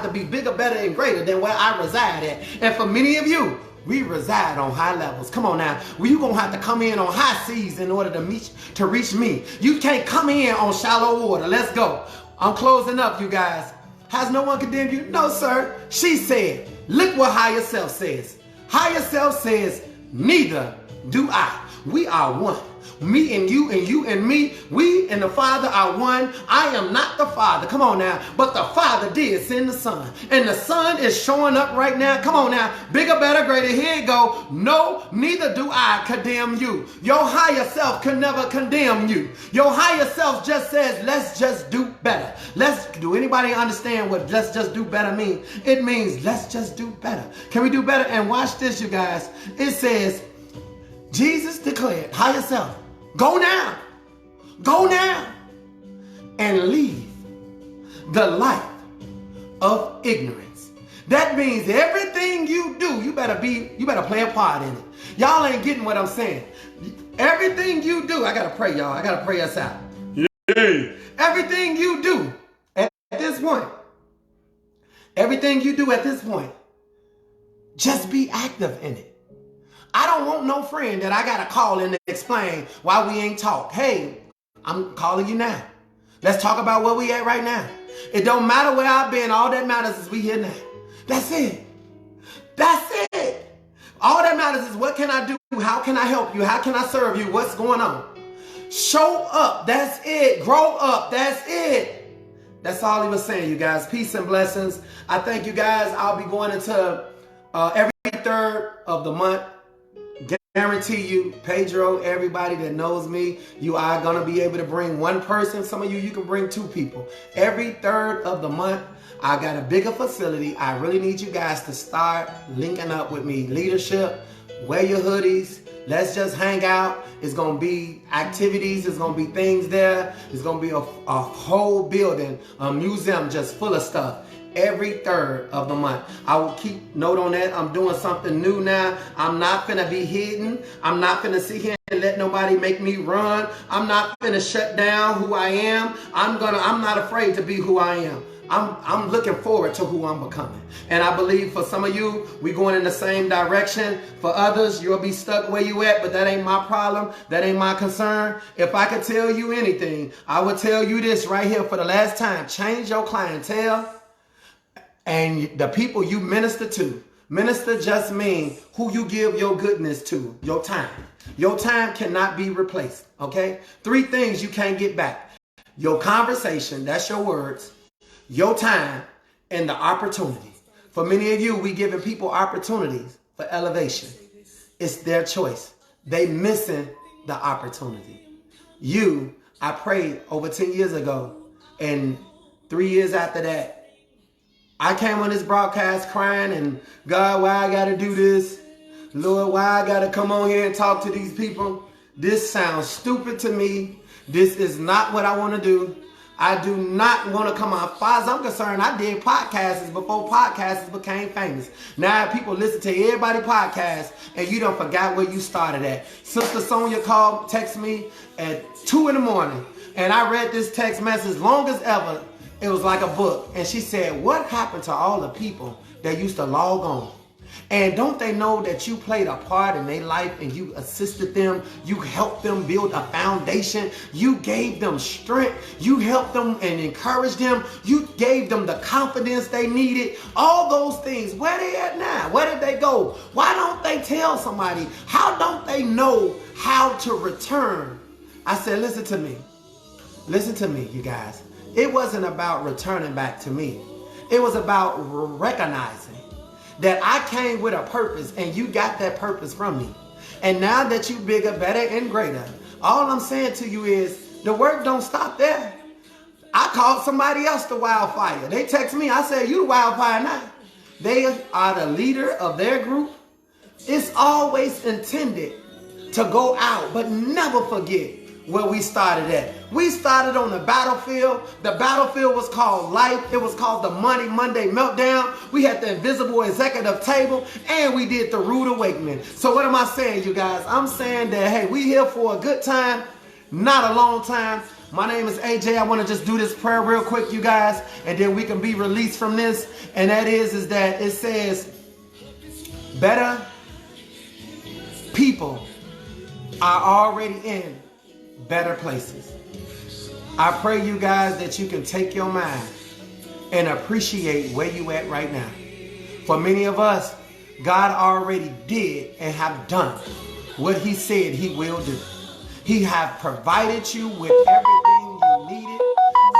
to be bigger, better, and greater than where I reside at. And for many of you, we reside on high levels. Come on now. Well, you're going to have to come in on high seas in order to reach me. You can't come in on shallow water. Let's go. I'm closing up, you guys. Has no one condemned you? No, sir. She said, look what higher self says. Higher self says, neither do I. We are one. Me and you and me, we and the Father are one. I am not the Father, come on now, but the Father did send the Son. And the Son is showing up right now. Come on now, bigger, better, greater. Here you go. No, neither do I condemn you. Your higher self can never condemn you. Your higher self just says, let's just do better. Do anybody understand what let's just do better mean? It means let's just do better. Can we do better? And watch this, you guys. It says, Jesus declared, higher self, go now, and leave the life of ignorance. That means everything you do, you better play a part in it. Y'all ain't getting what I'm saying. Everything you do, I gotta pray, y'all. I gotta pray us out. Yeah. Everything you do at this point, just be active in it. I don't want no friend that I got to call and explain why we ain't talk. Hey, I'm calling you now. Let's talk about where we at right now. It don't matter where I've been. All that matters is we here now. That's it. That's it. All that matters is what can I do? How can I help you? How can I serve you? What's going on? Show up. That's it. Grow up. That's it. That's all he was saying, you guys. Peace and blessings. I thank you guys. I'll be going into every third of the month. Guarantee you, Pedro, everybody that knows me, you are going to be able to bring one person. Some of you can bring two people. Every third of the month, I got a bigger facility. I really need you guys to start linking up with me. Leadership, wear your hoodies. Let's just hang out. It's going to be activities. It's going to be things there. It's going to be a whole building, a museum just full of stuff. Every third of the month. I will keep note on that. I'm doing something new now. I'm not finna be hidden. I'm not finna sit here and let nobody make me run. I'm not finna shut down who I am. I'm not afraid to be who I am. I'm looking forward to who I'm becoming. And I believe for some of you, we're going in the same direction. For others, you'll be stuck where you at, but that ain't my problem. That ain't my concern. If I could tell you anything, I would tell you this right here for the last time. Change your clientele. And the people you minister to. Minister just means who you give your goodness to, your time. Your time cannot be replaced, okay? 3 things you can't get back. Your conversation, that's your words, your time, and the opportunity. For many of you, we giving people opportunities for elevation. It's their choice. They missing the opportunity. I prayed over 10 years ago, and 3 years after that, I came on this broadcast crying and, God, why I got to do this? Lord, why I got to come on here and talk to these people? This sounds stupid to me. This is not what I want to do. I do not want to come on. As far as I'm concerned, I did podcasts before podcasts became famous. Now people listen to everybody's podcast and you don't forgot where you started at. Sister Sonia text me at 2 in the morning. And I read this text message long as ever. It was like a book. And she said, what happened to all the people that used to log on? And don't they know that you played a part in their life and you assisted them, you helped them build a foundation, you gave them strength, you helped them and encouraged them, you gave them the confidence they needed, all those things. Where they at now? Where did they go? Why don't they tell somebody? How don't they know how to return? I said, listen to me. Listen to me, you guys. It wasn't about returning back to me. It was about recognizing that I came with a purpose and you got that purpose from me. And now that you bigger, better, and greater, all I'm saying to you is the work don't stop there. I called somebody else the wildfire. They text me, I said, you the wildfire now. They are the leader of their group. It's always intended to go out, but never forget where we started at. We started on the battlefield. The battlefield was called life. It was called the Monday Meltdown. We had the invisible executive table, and we did the rude awakening. So what am I saying, you guys? I'm saying that, hey, we here for a good time, not a long time. My name is AJ. I want to just do this prayer real quick, you guys, and then we can be released from this. And that is that it says, better people are already in better places. I pray, you guys, that you can take your mind and appreciate where you at right now. For many of us, God already did and have done what he said he will do. He have provided you with everything you needed.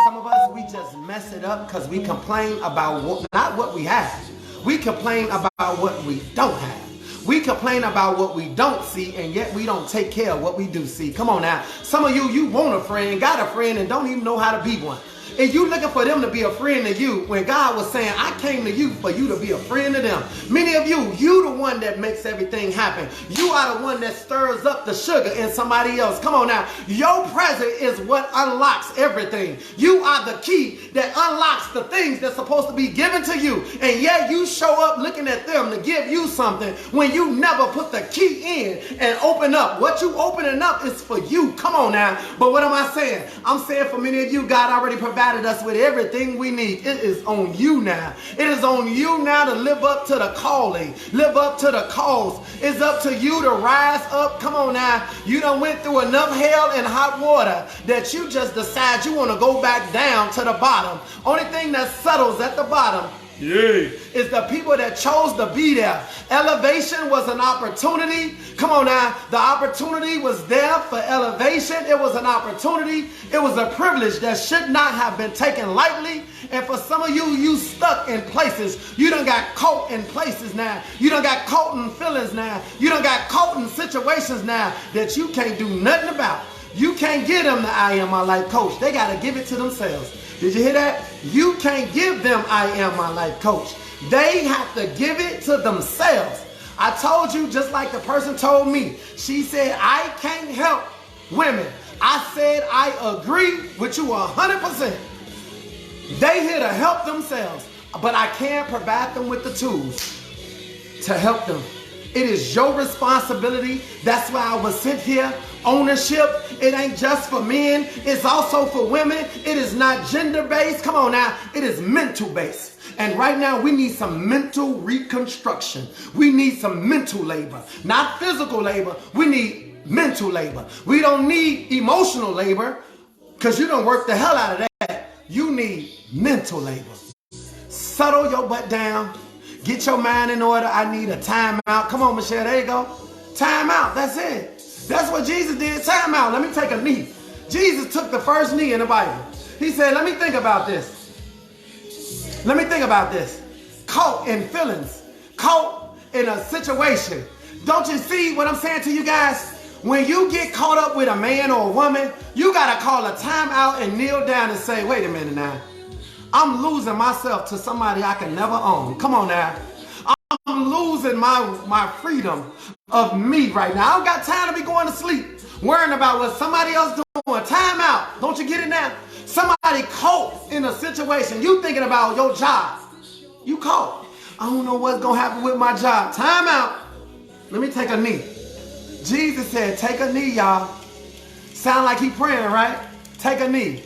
Some of us, we just mess it up because we complain about not what we have. We complain about what we don't have. We complain about what we don't see, and yet we don't take care of what we do see. Come on now. Some of you want a friend, got a friend, and don't even know how to be one. And you looking for them to be a friend to you when God was saying, I came to you for you to be a friend to them. Many of you the one that makes everything happen. You are the one that stirs up the sugar in somebody else. Come on now. Your presence is what unlocks everything. You are the key that unlocks the things that's supposed to be given to you. And yet you show up looking at them to give you something when you never put the key in and open up. What you opening up is for you. Come on now. But what am I saying? I'm saying for many of you, God already provided us with everything we need. It is on you now. It is on you now to live up to the calling, live up to the cause. It's up to you to rise up. Come on now. You done went through enough hell and hot water that you just decide you want to go back down to the bottom. Only thing that settles at the bottom is the people that chose to be there. Elevation was an opportunity. Come on now. The opportunity was there for elevation. It was an opportunity. It was a privilege that should not have been taken lightly. And for some of you, you stuck in places. You done got caught in places now. You done got caught in feelings now. You done got caught in situations now that you can't do nothing about. You can't give them the I Am My Life coach. They got to give it to themselves. Did you hear that? You can't give them I Am My Life coach. They have to give it to themselves. I told you, just like the person told me. She said, I can't help women. I said, I agree with you 100%. They here to help themselves, but I can't provide them with the tools to help them. It is your responsibility. That's why I was sent here. Ownership, it ain't just for men. It's also for women. It is not gender-based. Come on now. It is mental-based. And right now, we need some mental reconstruction. We need some mental labor. Not physical labor. We need mental labor. We don't need emotional labor because you don't work the hell out of that. You need mental labor. Settle your butt down. Get your mind in order. I need a timeout. Come on, Michelle. There you go. Timeout. That's it. That's what Jesus did. Time out. Let me take a knee. Jesus took the first knee in the Bible. He said, let me think about this. Let me think about this. Caught in feelings. Caught in a situation. Don't you see what I'm saying to you guys? When you get caught up with a man or a woman, you got to call a time out and kneel down and say, wait a minute now. I'm losing myself to somebody I can never own. Come on now. I'm losing my freedom of me right now. I don't got time to be going to sleep worrying about what somebody else doing. Time out. Don't you get it now? Somebody caught in a situation. You thinking about your job. You caught. I don't know what's going to happen with my job. Time out. Let me take a knee. Jesus said, take a knee, y'all. Sound like he praying, right? Take a knee.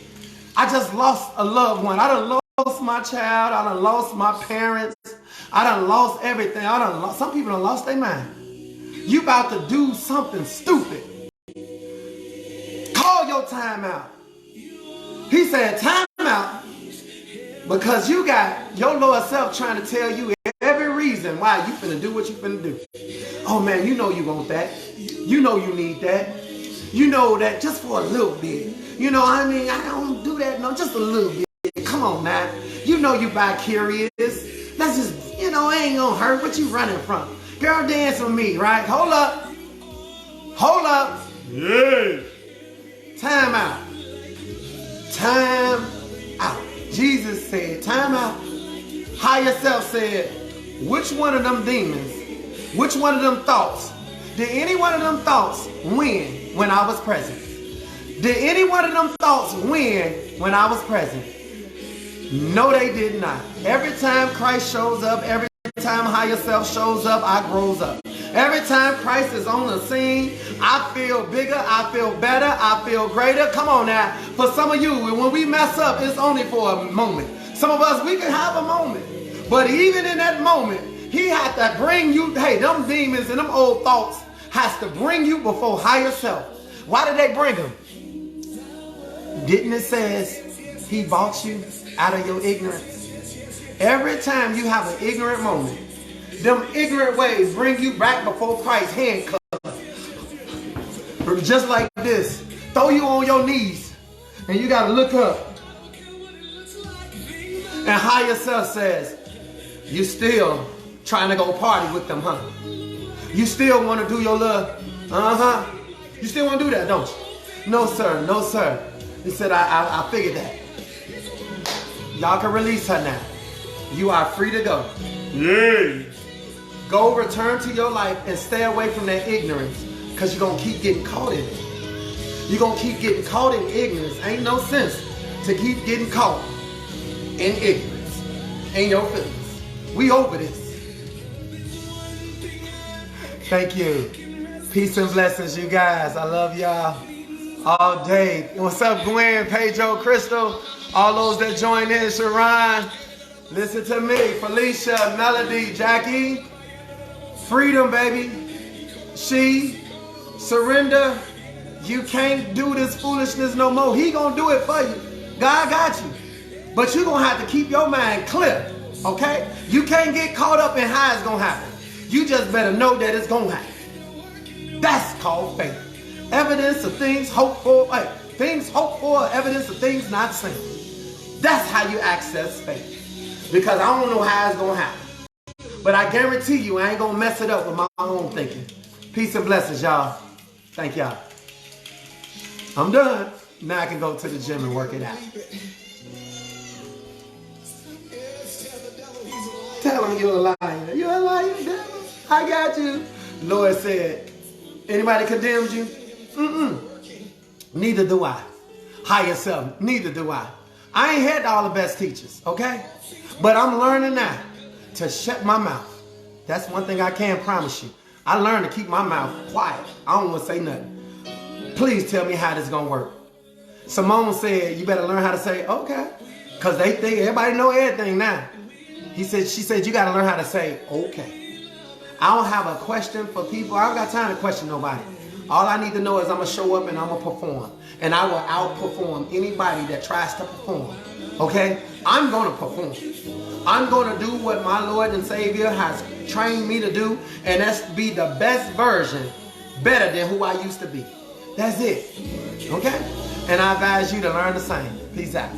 I just lost a loved one. I done lost my child. I done lost my parents. I done lost everything. Some people done lost their mind. You about to do something stupid. Call your time out. He said time out because you got your lower self trying to tell you every reason why you finna do what you finna do. Oh man, you know you want that. You know you need that. You know that just for a little bit. You know, I mean, I don't do that, no, just a little bit. Come on now. You know you bi-curious. That's just, you know, it ain't gonna hurt. What you running from? Girl, dance with me, right? Hold up. Hold up. Yeah. Time out. Time out. Jesus said, time out. Higher self said, which one of them demons, which one of them thoughts, did any one of them thoughts win when I was present? Did any one of them thoughts win when I was present? No, they did not. Every time Christ shows up, every time higher self shows up, I grows up. Every time Christ is on the scene, I feel bigger, I feel better, I feel greater. Come on now. For some of you, when we mess up, it's only for a moment. Some of us, we can have a moment. But even in that moment, he had to bring you, hey, them demons and them old thoughts has to bring you before higher self. Why did they bring them? Didn't it says he bought you out of your ignorance? Every time you have an ignorant moment, them ignorant ways bring you back before Christ handcuffed. Just like this. Throw you on your knees and you got to look up. And higher self says, you still trying to go party with them, huh? You still want to do your little, You still want to do that, don't you? No, sir. No, sir. He said, I figured that. Y'all can release her now. You are free to go. Yeah. Go return to your life and stay away from that ignorance because you're going to keep getting caught in it. You're going to keep getting caught in ignorance. Ain't no sense to keep getting caught in ignorance in your feelings. We over this. Thank you. Peace and blessings, you guys. I love y'all all day. What's up, Gwen, Pedro, Crystal, all those that join in, Sharon. Listen to me, Felicia, Melody, Jackie. Freedom, baby. She, surrender. You can't do this foolishness no more. He gonna do it for you. God got you. But you gonna have to keep your mind clear, okay? You can't get caught up in how it's gonna happen. You just better know that it's gonna happen. That's called faith. Evidence of things hoped for, things hoped for, evidence of things not seen. That's how you access faith. Because I don't know how it's gonna happen. But I guarantee you I ain't gonna mess it up with my own thinking. Peace and blessings, y'all. Thank y'all. I'm done. Now I can go to the gym and work it out. Tell him you're a liar. You're a liar, devil. I got you. Lord said, anybody condemned you? Neither do I. Higher self, neither do I. I ain't had all the best teachers, okay? But I'm learning now to shut my mouth. That's one thing I can promise you. I learned to keep my mouth quiet. I don't want to say nothing. Please tell me how this is going to work. Simone said, you better learn how to say, okay. Because they think everybody know everything now. She said, you got to learn how to say, okay. I don't have a question for people. I don't got time to question nobody. All I need to know is I'm going to show up and I'm going to perform. And I will outperform anybody that tries to perform. Okay? I'm going to perform. I'm going to do what my Lord and Savior has trained me to do. And that's be the best version, better than who I used to be. That's it. Okay? And I advise you to learn the same. Peace out.